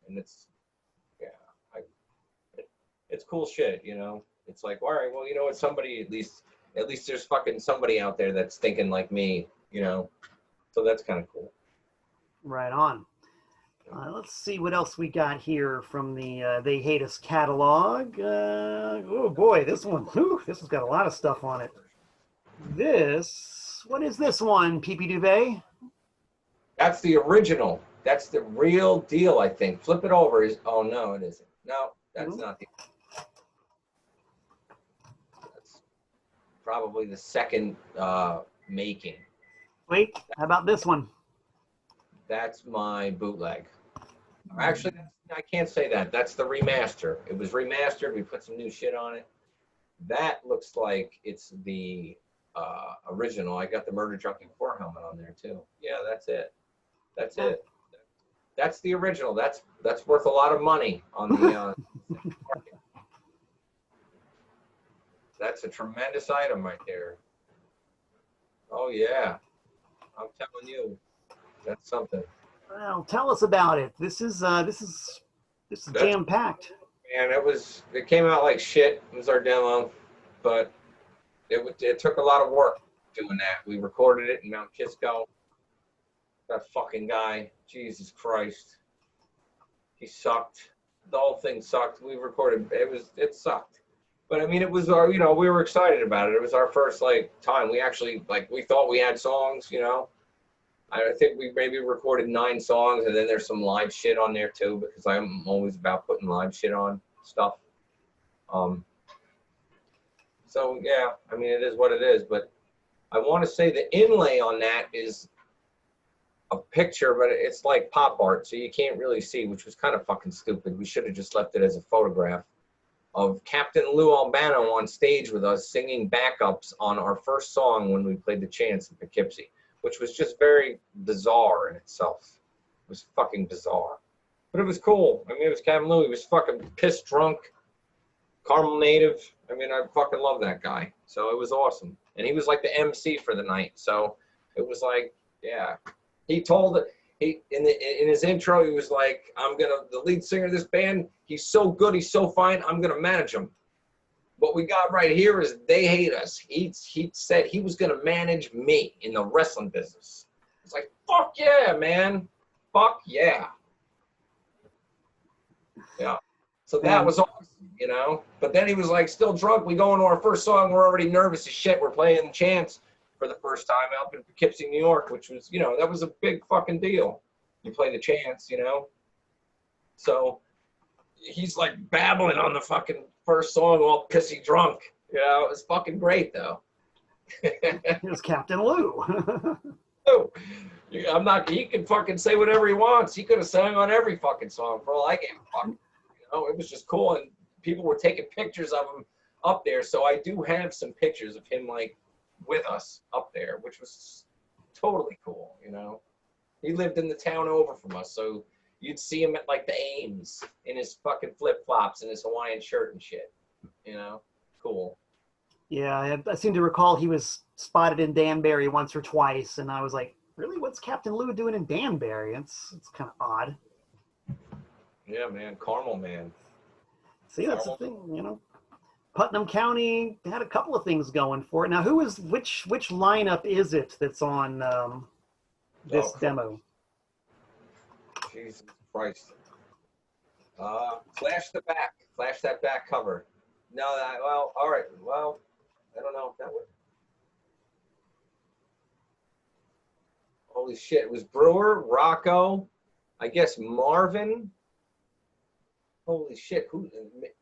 And it's it's cool shit, you know. It's like, all right, well, you know what, somebody at least there's fucking somebody out there that's thinking like me, you know. So that's kind of cool. Right on. Let's see what else we got here from the They Hate Us catalog. Oh boy, this one, whew, this has got a lot of stuff on it. What is this one, PP Duvay? That's the original. That's the real deal, I think. Flip it over. Oh, no, it isn't. No, that's not the. That's probably the second making. Wait, how about this one? That's my bootleg. Actually, I can't say that. That's the remaster. It was remastered. We put some new shit on it. That looks like it's the original. I got the Murder Junkie 4 helmet on there too. Yeah, that's it. That's it. That's the original. That's worth a lot of money on the market. That's a tremendous item right there. Oh yeah, I'm telling you, that's something. Well, tell us about it. This is jam packed. And it came out like shit. It was our demo, but it took a lot of work doing that. We recorded it in Mount Kisco. That fucking guy, Jesus Christ, he sucked. The whole thing sucked. We recorded it sucked, but I mean it was our, we were excited about it. It was our first time. We actually we thought we had songs, I think we maybe recorded 9 songs, and then there's some live shit on there too, because I'm always about putting live shit on stuff. So yeah, I mean it is what it is, but I want to say the inlay on that is a picture, but it's like pop art, so you can't really see, which was kind of fucking stupid. We should have just left it as a photograph of Captain Lou Albano on stage with us singing backups on our first song when we played the Chance in Poughkeepsie, which was just very bizarre in itself. It was fucking bizarre. But it was cool. I mean, it was Captain Lou. He was fucking pissed drunk, Carmel native. I mean, I fucking love that guy. So it was awesome. And he was like the MC for the night. So it was like, yeah. He told in his intro, he was like, the lead singer of this band, he's so good, he's so fine, I'm gonna manage him. What we got right here is They Hate Us. He said he was gonna manage me in the wrestling business. It's like, fuck yeah, man. Fuck yeah. Yeah. So that was awesome, But then he was like, still drunk. We go into our first song. We're already nervous as shit. We're playing the Chance for the first time up in Poughkeepsie, New York, which was, that was a big fucking deal. You play the Chance, So he's like babbling on the fucking first song, all pissy drunk. It was fucking great though. It was Captain Lou. He can fucking say whatever he wants. He could have sang on every fucking song for all I gave a fuck. It was just cool, and people were taking pictures of him up there. So I do have some pictures of him with us up there, which was totally cool. He lived in the town over from us, so you'd see him at the Ames in his fucking flip-flops and his Hawaiian shirt and shit. Cool. Yeah, I seem to recall he was spotted in Danbury once or twice, and I was like, really, what's Captain Lou doing in Danbury? It's kind of odd. Yeah, man, Carmel, man. See, that's the thing, Putnam County had a couple of things going for it. Now, which lineup is it that's on this demo? Jesus Christ. Flash that back cover. No, all right. Well, I don't know if that would. Holy shit. It was Brewer, Rocco, I guess Marvin. Holy shit.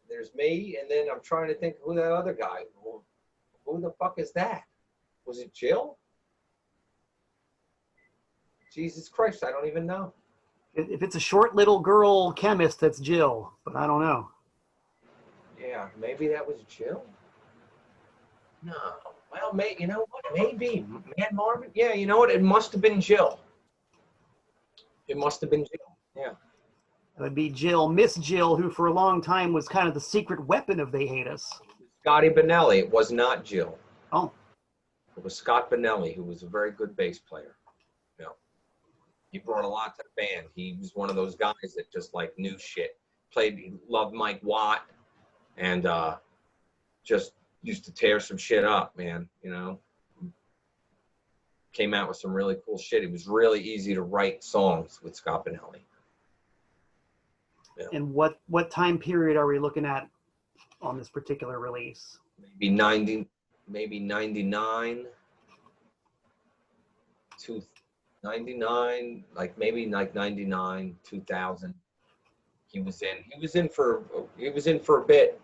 There's me, and then I'm trying to think who that other guy. Who the fuck is that? Was it Jill? Jesus Christ, I don't even know. If it's a short little girl chemist, that's Jill, but I don't know. Yeah, maybe that was Jill. No. Well, you know what? Maybe. Man, Marvin? Yeah, you know what? It must have been Jill. It must have been Jill. Yeah. It would be Jill, Miss Jill, who for a long time was kind of the secret weapon of They Hate Us. Scotty Benelli. It was not Jill. Oh. It was Scott Benelli, who was a very good bass player. He brought a lot to the band. He was one of those guys that just knew shit. He loved Mike Watt, and just used to tear some shit up, man. Came out with some really cool shit. It was really easy to write songs with Scott Benelli. Yeah. And what time period are we looking at on this particular release? Maybe 90, maybe 99 to 99, like maybe like 99, 2000. He was in for a bit.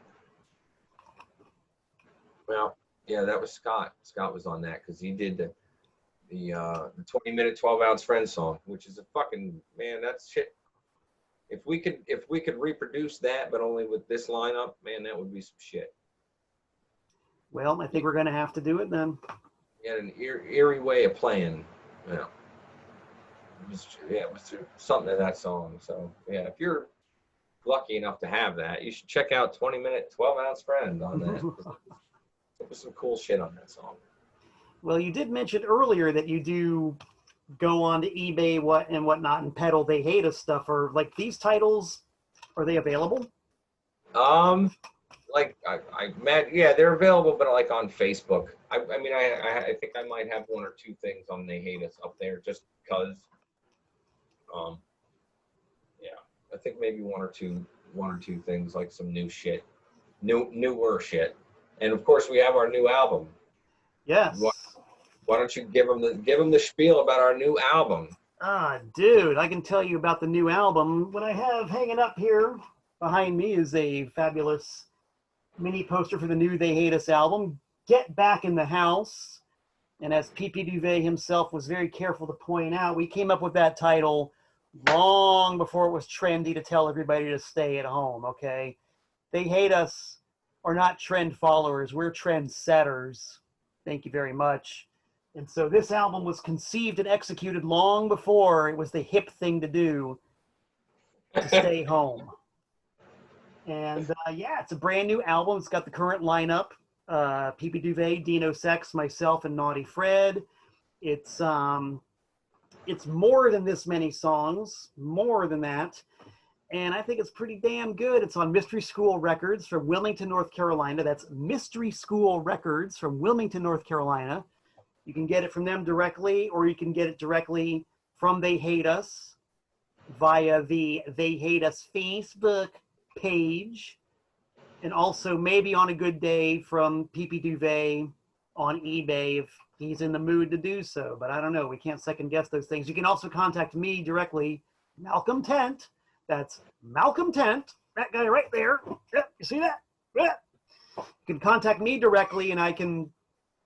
Well, yeah, that was Scott. Scott was on that because he did the 20-minute 12-ounce friend song, which is a fucking, man, that's shit. If we could reproduce that, but only with this lineup, man, that would be some shit. Well, I think we're going to have to do it then. He had an eerie way of playing. Yeah. It was something to that song. So yeah, if you're lucky enough to have that, you should check out 20-minute 12-ounce friend on that. There was some cool shit on that song. Well, you did mention earlier that you do go on to eBay and whatnot and peddle They Hate Us stuff. Or like these titles, are they available? Like yeah, they're available, but like on Facebook. I mean, I think I might have one or two things on They Hate Us up there just because. Yeah, I think maybe one or two things, like some new shit, newer shit, and of course we have our new album. Yes. Why don't you give them the spiel about our new album? Dude, I can tell you about the new album. What I have hanging up here behind me is a fabulous mini poster for the new They Hate Us album, Get Back in the House. And as P.P. Duvay himself was very careful to point out, we came up with that title long before it was trendy to tell everybody to stay at home, okay? They Hate Us are not trend followers. We're trend setters. Thank you very much. And so this album was conceived and executed long before it was the hip thing to do to stay home. And yeah, it's a brand new album. It's got the current lineup. P.P. Duvay, Dino Sex, myself, and Naughty Fred. It's more than this many songs, more than that. And I think it's pretty damn good. It's on Mystery School Records from Wilmington, North Carolina. That's Mystery School Records from Wilmington, North Carolina. You can get it from them directly, or you can get it directly from They Hate Us via the They Hate Us Facebook page. And also maybe on a good day from P.P. Duvay on eBay if he's in the mood to do so. But I don't know. We can't second guess those things. You can also contact me directly, Malcolm Tent. That's Malcolm Tent, that guy right there. Yep, you see that? Yeah. You can contact me directly, and I can,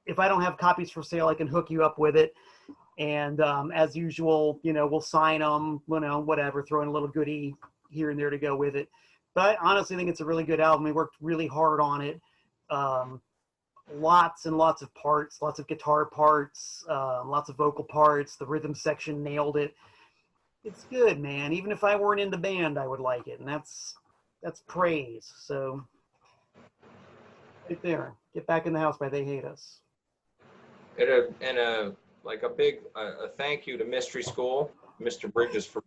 if I don't have copies for sale, I can hook you up with it. And as usual, we'll sign them, whatever, throw in a little goodie here and there to go with it. But I honestly think it's a really good album. We worked really hard on it. Lots and lots of parts, lots of guitar parts, lots of vocal parts. The rhythm section nailed it. It's good, man. Even if I weren't in the band, I would like it. And that's praise. So right there. Get Back in the House by They Hate Us. And a big thank you to Mystery School, Mr. Bridges, for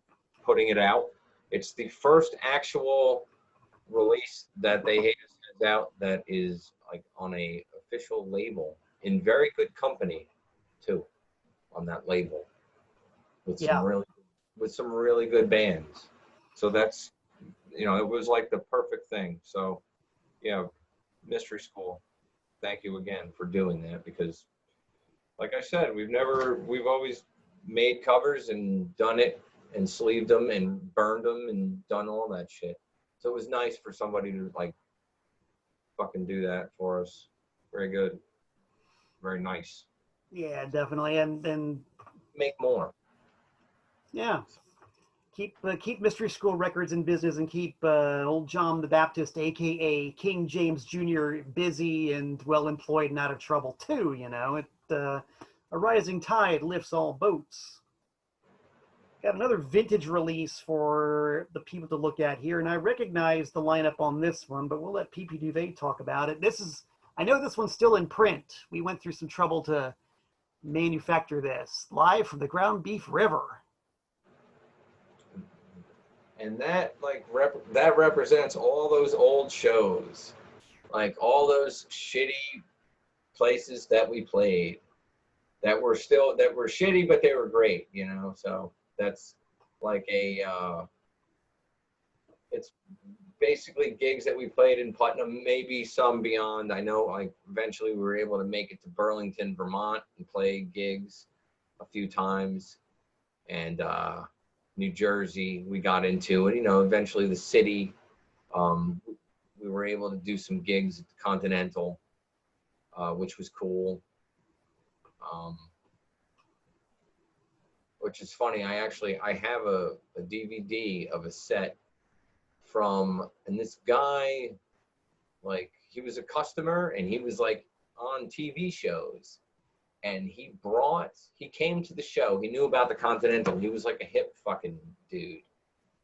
putting it out. It's the first actual release that They Hate Us has out that is like on a official label, in very good company too, on that label, with some really good bands. So that's, it was like the perfect thing. So yeah, Mystery School, thank you again for doing that, because like I said, we've always made covers and done it and sleeved them and burned them and done all that shit. So it was nice for somebody to like fucking do that for us. Very good. Very nice. Yeah, definitely. And make more. Yeah. Keep Mystery School Records in business, and keep old John the Baptist, aka King James Jr., busy and well employed and out of trouble too. A rising tide lifts all boats. Got another vintage release for the people to look at here, and I recognize the lineup on this one, but we'll let P.P. Duvay talk about it. I know this one's still in print. We went through some trouble to manufacture this. Live from the Ground Beef River. And that that represents all those old shows, like all those shitty places that we played that were shitty, but they were great, So that's like it's basically gigs that we played in Putnam, maybe some beyond. I know like eventually we were able to make it to Burlington, Vermont and play gigs a few times. And New Jersey, we got into it, you know, eventually the city. We were able to do some gigs at the Continental, which was cool. Which is funny. I have a DVD of a set from, and this guy, like, he was a customer and he was like on TV shows, and he came to the show. He knew about the Continental. He was like a hip fucking dude,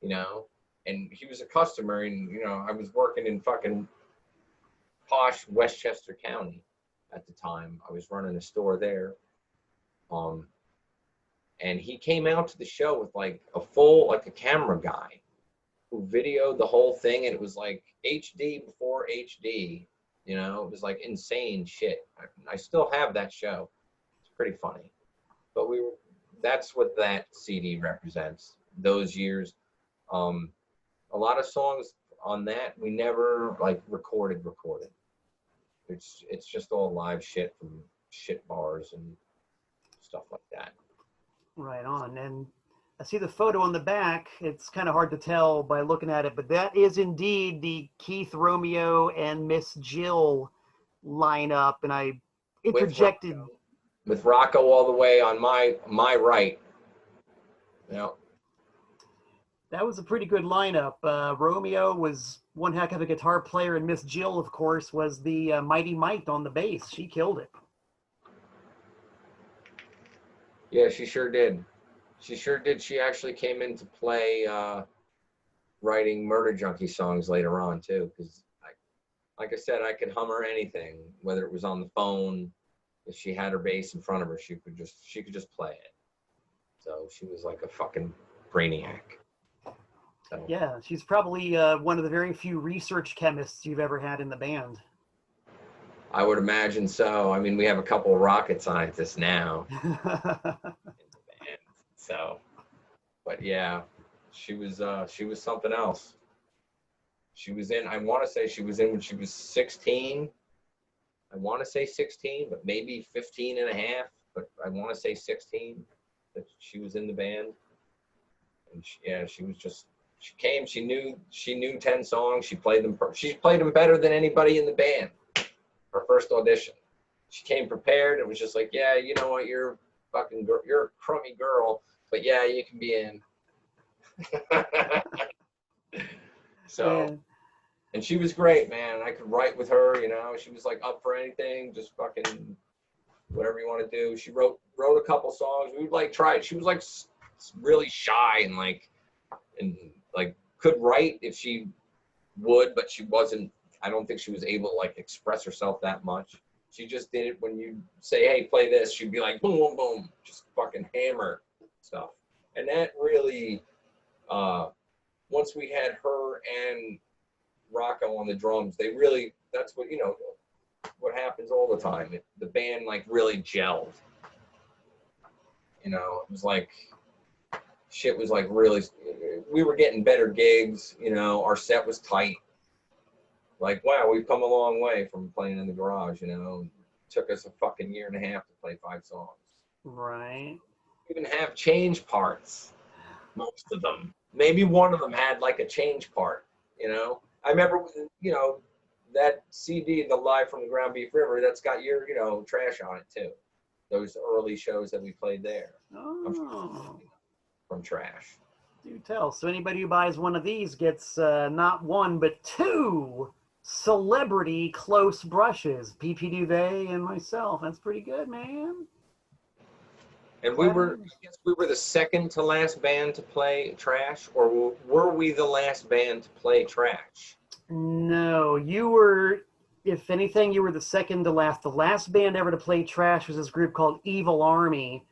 you know, and he was a customer, and, you know, I was working in fucking posh Westchester County at the time. I was running a store there. And he came out to the show with like a camera guy who videoed the whole thing, and it was like HD before HD, you know, it was like insane shit. I still have that show. It's pretty funny. But that's what that CD represents, those years. A lot of songs on that we never like recorded. It's just all live shit from shit bars and stuff like that. Right on. And I see the photo on the back. It's kind of hard to tell by looking at it, but that is indeed the Keith, Romeo, and Miss Jill lineup. And I interjected with Rocco all the way on my right. Yeah. That was a pretty good lineup. Romeo was one heck of a guitar player, and Miss Jill, of course, was the Mighty Mite on the bass. She killed it. Yeah, she sure did. She actually came into play writing Murder Junkie songs later on too, because like I said, I could hum her anything, whether it was on the phone. If she had her bass in front of her, she could just play it. So she was like a fucking brainiac. So. Yeah, she's probably one of the very few research chemists you've ever had in the band. I would imagine so. I mean, we have a couple of rocket scientists now in the band. So, but yeah, she was something else. She was in, I want to say she was in when she was 16. I want to say 16, but maybe 15 and a half, but I want to say 16 that she was in the band. And she came, she knew 10 songs. She played them better than anybody in the band. Her first audition, she came prepared. It was just like, yeah, you know what, you're a crummy girl, but yeah, you can be in. So, and she was great, man. I could write with her, you know. She was like up for anything, just fucking whatever you want to do. She wrote a couple songs. We would like try it. She was like really shy and like could write if she would, but she wasn't. I don't think she was able to like express herself that much. She just did it when you say, hey, play this. She'd be like, boom, boom, boom, just fucking hammer stuff. And that really, once we had her and Rocco on the drums, that's what, you know, what happens all the time. The band like really gelled. You know, it was like, shit was like really, we were getting better gigs, you know, our set was tight. Like, wow, we've come a long way from playing in the garage, you know. It took us a fucking year and a half to play 5 songs. Right. We even have change parts, most of them. Maybe one of them had like a change part, you know. I remember, you know, that CD, the Live from the Ground Beef River, that's got your, you know, Trash on it too. Those early shows that we played there. Oh. From Trash. Do tell. So anybody who buys one of these gets not one, but 2 celebrity close brushes. PP Duvay and myself. That's pretty good, man. And I guess we were the second to last band to play Trash, or were we the last band to play Trash? No, you were, if anything, you were the second to last. The last band ever to play Trash was this group called Evil Army,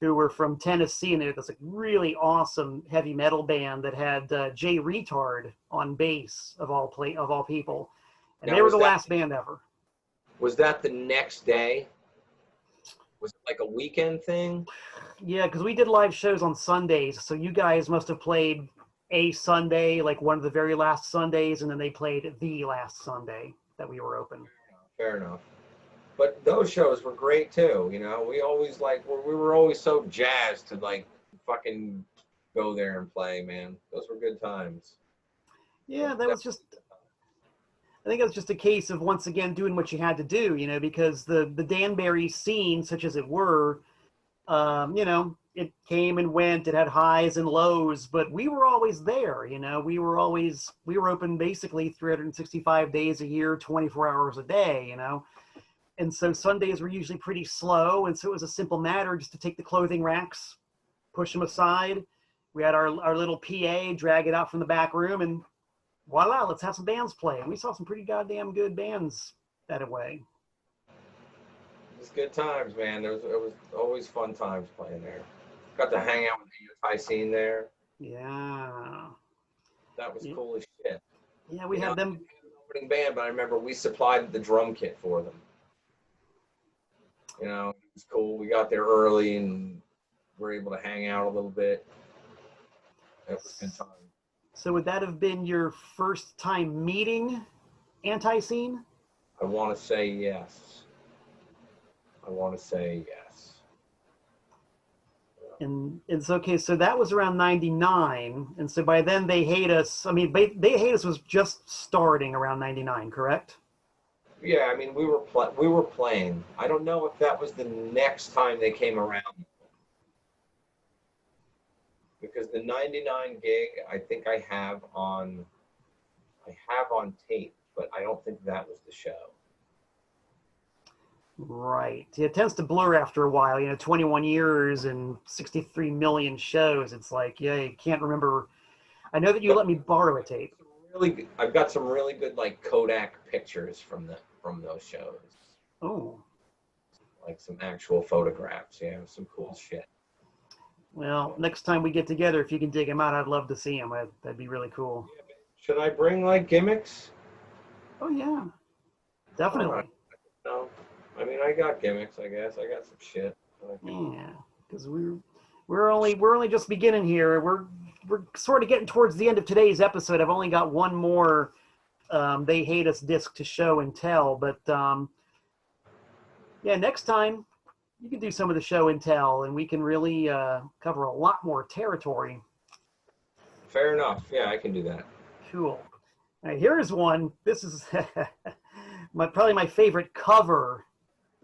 who were from Tennessee, and they're this like really awesome heavy metal band that had Jay Retard on bass of all people, and now, they were the last band ever. Was that the next day? Was it like a weekend thing? Yeah, because we did live shows on Sundays, so you guys must have played a Sunday, like one of the very last Sundays, and then they played the last Sunday that we were open. Fair enough. But those shows were great too, you know. We always we were always so jazzed to like fucking go there and play, man. Those were good times. Yeah, that was just, I think it was just a case of once again doing what you had to do, you know, because the Danbury scene, such as it were, you know, it came and went, it had highs and lows, but we were always there, you know. We were open basically 365 days a year, 24 hours a day, you know. And so Sundays were usually pretty slow, and so it was a simple matter just to take the clothing racks, push them aside. We had our little PA, drag it out from the back room, and voila, let's have some bands play. And we saw some pretty goddamn good bands that way. It was good times, man. It was always fun times playing there. Got to hang out with the anti-scene there. Yeah. That was cool as shit. Yeah, we had them. Opening band, but I remember we supplied the drum kit for them. You know, it was cool. We got there early and were able to hang out a little bit. It was a good time. So would that have been your first time meeting Anti-Scene? I want to say yes. And it's okay, so that was around 99. And so by then They Hate Us, I mean, They Hate Us was just starting around 99, correct? Yeah, I mean, we were playing. I don't know if that was the next time they came around. Because the 99 gig, I think I have on tape, but I don't think that was the show. Right. It tends to blur after a while, you know, 21 years and 63 million shows. It's like, yeah, you can't remember. I know that you let me borrow a tape. I've got some really good like Kodak pictures from those shows. Oh. Like some actual photographs, yeah, some cool shit. Well, next time we get together, if you can dig them out, I'd love to see them. That'd be really cool. Should I bring like gimmicks? Oh yeah, definitely. No, I mean I got gimmicks. I guess I got some shit. Yeah, because we're only just beginning here. We're sort of getting towards the end of today's episode. I've only got one more They Hate Us disc to show and tell, but yeah, next time you can do some of the show and tell, and we can really cover a lot more territory. Fair enough. Yeah, I can do that. Cool. All right, here's one. This is probably my favorite cover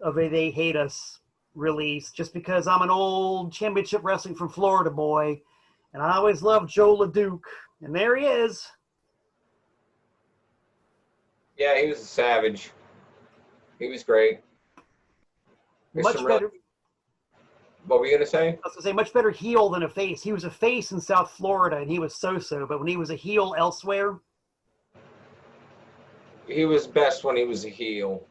of a They Hate Us release, just because I'm an old championship wrestling from Florida boy, and I always loved Joe LeDuc. And there he is. Yeah, he was a savage. He was great. Much better. What were you going to say? I was going to say much better heel than a face. He was a face in South Florida, and he was so-so. But when he was a heel elsewhere, he was best when he was a heel.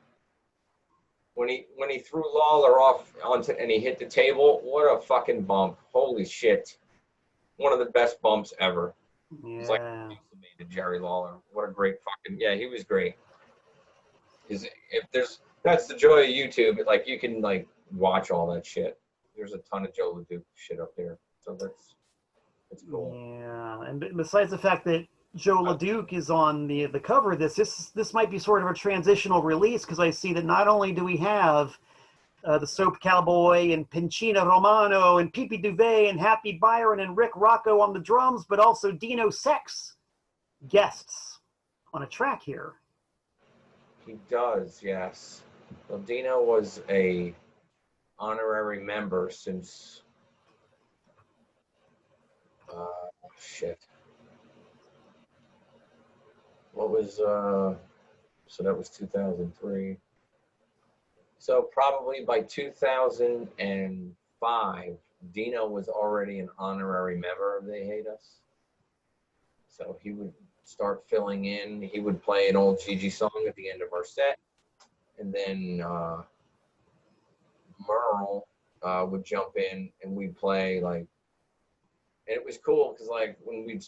When he threw Lawler off and he hit the table, what a fucking bump! Holy shit! One of the best bumps ever. Yeah. It's like to Jerry Lawler. What a great fucking he was great. That's the joy of YouTube. Like you can like watch all that shit. There's a ton of Joe LeDuc shit up there, so that's cool. Yeah, and besides the fact that Joe LeDuc is on the cover of this might be sort of a transitional release, because I see that not only do we have the Soap Cowboy and Pincina Romano and Pee Duvay and Happy Byron and Rick Rocco on the drums, but also Dino Sex guests on a track here. He does, yes. Well, Dino was a honorary member since what was so that was 2003. So probably by 2005, Dino was already an honorary member of They Hate Us. So he would start filling in. He would play an old Gigi song at the end of our set, and then Merle would jump in and we'd play like, and it was cool because like when we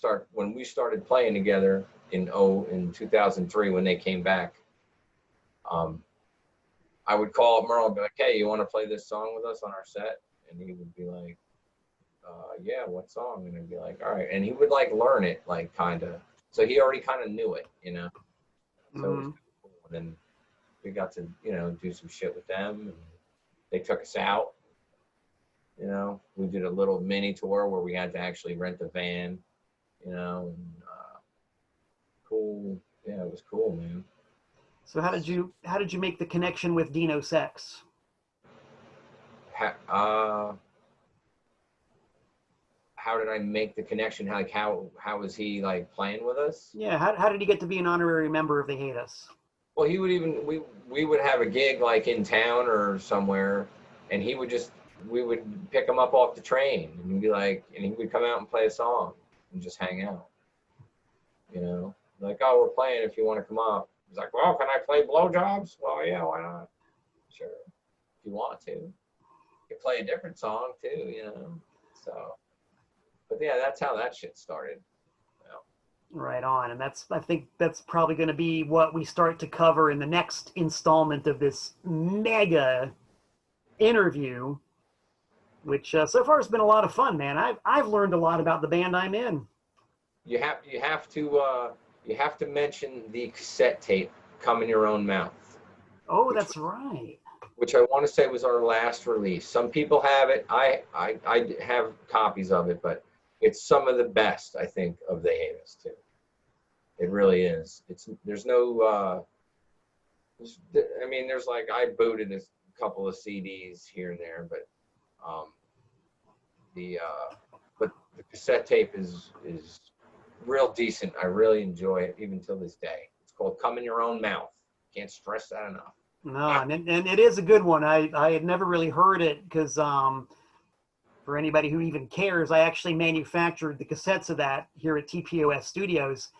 started playing together in 2003 when they came back, I would call up Merle and be like, hey, you want to play this song with us on our set? And he would be like, yeah, what song? And I'd be like, all right. And he would like learn it, like kind of. So he already kind of knew it, you know. So it was cool. And then we got to, you know, do some shit with them. And they took us out. You know, we did a little mini tour where we had to actually rent a van, you know, and cool. Yeah, it was cool, man. So how did you make the connection with Dino Sex? How did I make the connection? How was he like playing with us? Yeah, how did he get to be an honorary member of They Hate Us? Well, he would even we would have a gig like in town or somewhere, and we would pick him up off the train and he'd be like, and he would come out and play a song and just hang out. You know, like, oh, we're playing if you want to come up. He's like, well, can I play Blowjobs? Well, yeah, why not? Sure, if you want to. You can play a different song too, you know. So, but yeah, that's how that shit started. Right on. And I think that's probably going to be what we start to cover in the next installment of this mega interview, which so far has been a lot of fun, man. I've learned a lot about the band I'm in. You have to mention the cassette tape, Come in Your Own Mouth. Oh, that's right. Which I want to say was our last release. Some people have it. I have copies of it, but it's some of the best, I think, of They Hate Us too. It really is. There's no. I mean, there's like I booted a couple of CDs here and there, but the cassette tape is real decent. I really enjoy it even till this day. It's called Come in Your Own Mouth. Can't stress that enough. No, and it is a good one. I had never really heard it because for anybody who even cares, I actually manufactured the cassettes of that here at TPOS Studios.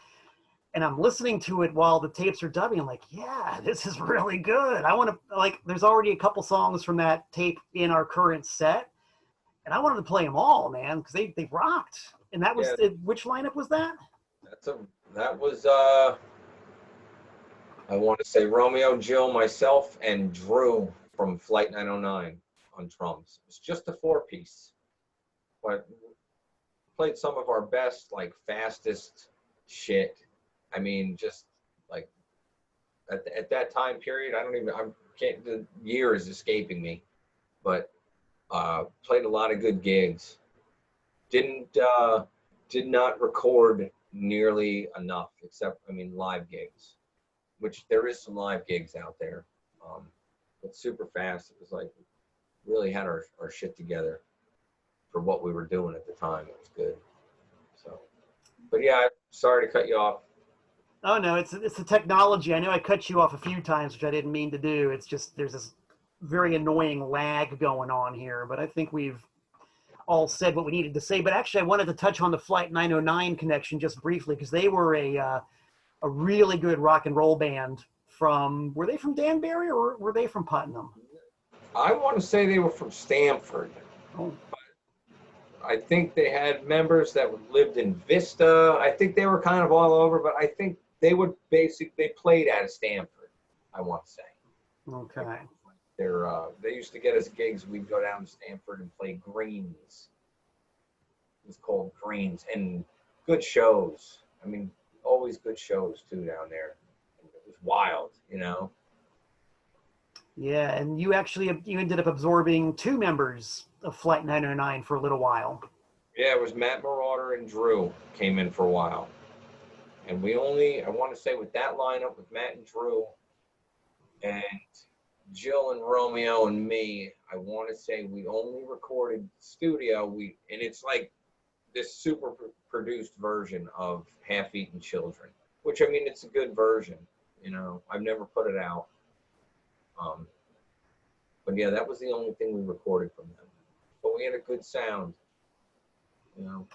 And I'm listening to it while the tapes are dubbing. I'm like, yeah, this is really good. I want to, like, there's already a couple songs from that tape in our current set. And I wanted to play them all, man, because they rocked. And that was, which lineup was that? That was, I want to say Romeo, Jill, myself, and Drew from Flight 909 on drums. It's just a 4-piece. But played some of our best, like, fastest shit. I mean, just like at that time period, the year is escaping me, but played a lot of good gigs. Did not record nearly enough, except, I mean, live gigs, which there is some live gigs out there. But super fast. It was like, really had our shit together for what we were doing at the time. It was good. So, but yeah, sorry to cut you off. Oh no, it's the technology. I know I cut you off a few times, which I didn't mean to do. It's just there's this very annoying lag going on here, but I think we've all said what we needed to say. But actually, I wanted to touch on the Flight 909 connection just briefly because they were a really good rock and roll band were they from Danbury or were they from Putnam? I want to say they were from Stamford. Oh. I think they had members that lived in Vista. I think they were kind of all over, but I think they played out of Stamford, I want to say. Okay. They used to get us gigs. We'd go down to Stamford and play Greens. It was called Greens, and good shows. I mean, always good shows too down there. It was wild, you know. Yeah, and you ended up absorbing 2 members of Flight 909 for a little while. Yeah, it was Matt Marauder and Drew came in for a while. And I want to say with that lineup with Matt and Drew and Jill and Romeo and me, I want to say we only recorded studio. And it's like this super produced version of Half-Eaten Children, which, I mean, it's a good version. You know, I've never put it out. But yeah, that was the only thing we recorded from them. But we had a good sound. You know,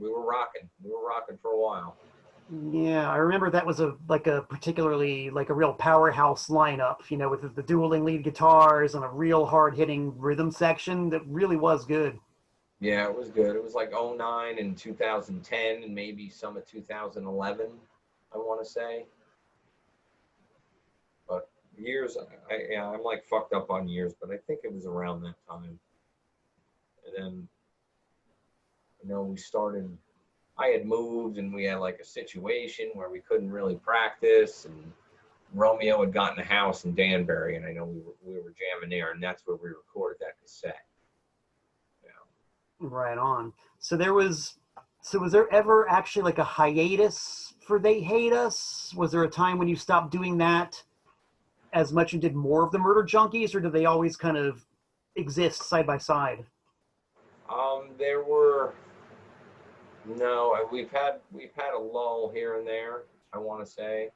we were rocking. We were rocking for a while. Yeah, I remember that was a particularly like a real powerhouse lineup, you know, with the dueling lead guitars and a real hard-hitting rhythm section that really was good. Yeah, it was good. It was like 2009 and 2010 and maybe some of 2011, I want to say. But years, I'm like fucked up on years, but I think it was around that time. And then I had moved and we had like a situation where we couldn't really practice, and Romeo had gotten a house in Danbury, and I know we were jamming there, and that's where we recorded that cassette. Right on. So was there ever actually like a hiatus for They Hate Us? Was there a time when you stopped doing that as much and did more of the Murder Junkies, or did they always kind of exist side by side? We've had a lull here and there, I want to say.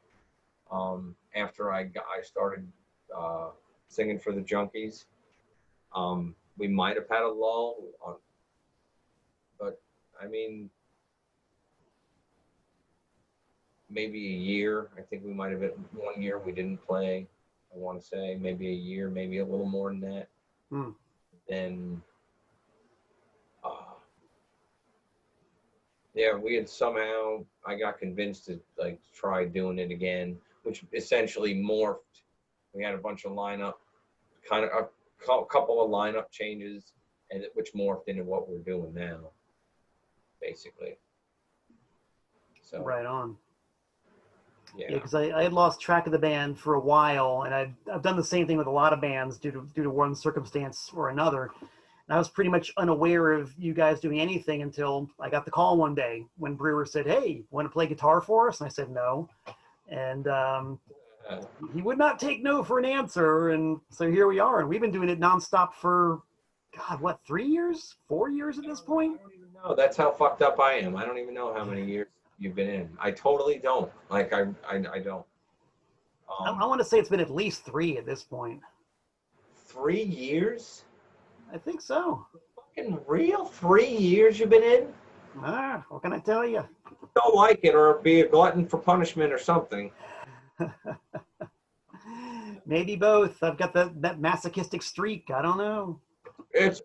After I started singing for the Junkies, we might have had a lull, but I mean, maybe a year. I think we might have been 1 year we didn't play. I want to say maybe a year, maybe a little more than that. Then, we had somehow, I got convinced to like try doing it again, which essentially morphed. We had a bunch of lineup, kind of a couple of lineup changes, and which morphed into what we're doing now, basically. So right on. Yeah, because I had lost track of the band for a while, and I've done the same thing with a lot of bands due to one circumstance or another. And I was pretty much unaware of you guys doing anything until I got the call one day when Brewer said, "Hey, want to play guitar for us?" And I said no, and he would not take no for an answer, and so here we are, and we've been doing it nonstop for, God, what, 3 years, 4 years at this point? I don't even know. That's how fucked up I am. I don't even know how many years you've been in. I totally don't. Like I don't. I want to say it's been at least 3 at this point. 3 years? I think so. Fucking real? 3 years you've been in? What can I tell you? Don't like it, or be a glutton for punishment or something. Maybe both. I've got that masochistic streak. I don't know.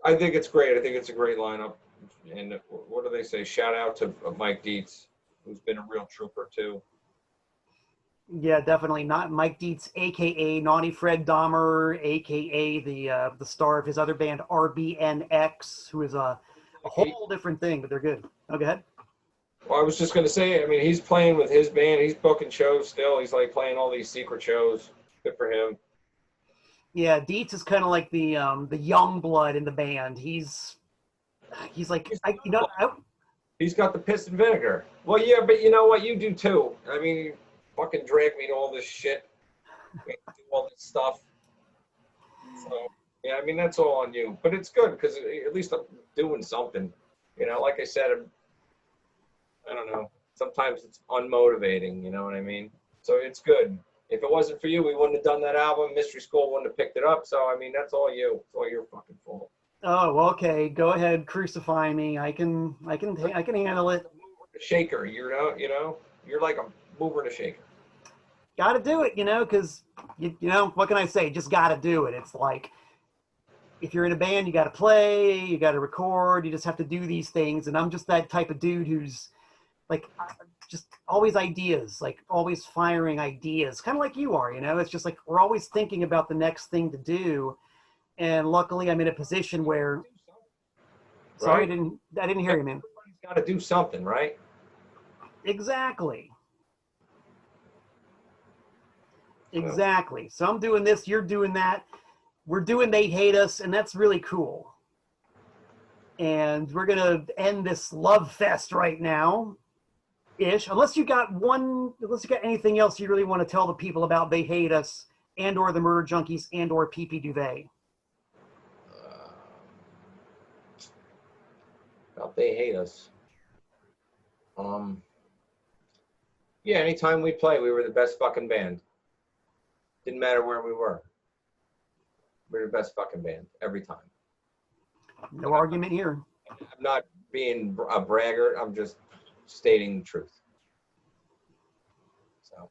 I think it's great. I think it's a great lineup. And what do they say? Shout out to Mike Dietz, who's been a real trooper too. Yeah, definitely. Not Mike Dietz, aka Naughty Fred Dahmer, aka the star of his other band RBNX, who is a whole different thing, but they're good. Oh, go ahead. Well, I was just going to say, I mean, he's playing with his band. He's booking shows still. He's like playing all these secret shows. Good for him. Yeah, Dietz is kind of like the young blood in the band. He's like, he's got the piss and vinegar. Well, yeah, but you know what? You do too. I mean, you fucking drag me to all this shit. Do all this stuff. So, yeah, I mean, that's all on you. But it's good because at least I'm doing something. You know, like I said, I don't know. Sometimes it's unmotivating, you know what I mean? So it's good. If it wasn't for you, we wouldn't have done that album. Mystery School wouldn't have picked it up. So, I mean, that's all you. It's all your fucking fault. Oh, okay. Go ahead. Crucify me. I can handle it. Shaker, you know, you're like a mover and a shaker. Got to do it, because, you know, what can I say? Just got to do it. It's like, if you're in a band, you got to play, you got to record, you just have to do these things. And I'm just that type of dude who's like, just always ideas, like always firing ideas, kind of like you are, It's just like, we're always thinking about the next thing to do. And luckily I'm in a position where, right? Sorry, I didn't hear you, man. Everybody's got to do something, right? Exactly. So I'm doing this, you're doing that. We're doing They Hate Us, and that's really cool. And we're going to end this love fest right now, ish. Unless you got anything else you really want to tell the people about They Hate Us and or the Murder Junkies and or PP Duvay. About They Hate Us. Yeah, anytime we play, we were the best fucking band. Didn't matter where we were. We were the best fucking band every time. No argument here. I'm not being a braggart. I'm just stating the truth. So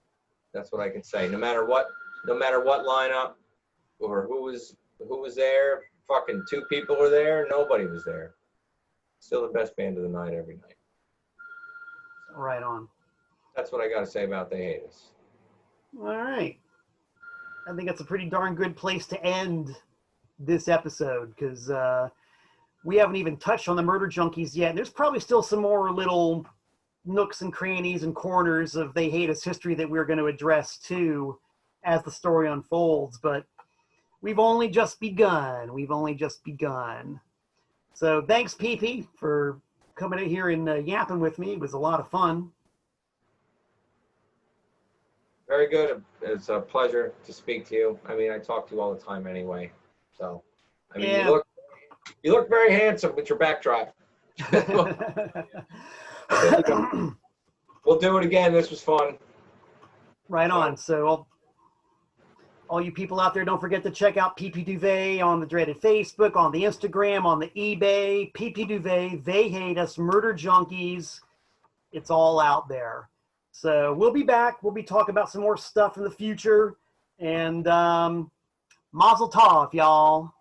that's what I can say. No matter what lineup or who was there, fucking 2 people were there, nobody was there. Still the best band of the night every night. Right on. That's what I got to say about They Hate Us. All right. I think that's a pretty darn good place to end this episode because we haven't even touched on the Murder Junkies yet. And there's probably still some more little nooks and crannies and corners of They Hate Us history that we're going to address too as the story unfolds. But we've only just begun. We've only just begun. So thanks, PP, for coming in here and yapping with me. It was a lot of fun. Very good. It's a pleasure to speak to you. I mean, I talk to you all the time anyway. So, I mean, Yeah. you look very handsome with your backdrop. We'll do it again. This was fun. Right on. So all you people out there, don't forget to check out PP Duvay on the dreaded Facebook, on the Instagram, on the eBay. PP Duvay, They Hate Us, Murder Junkies. It's all out there. So we'll be back. We'll be talking about some more stuff in the future. And Mazel tov, y'all.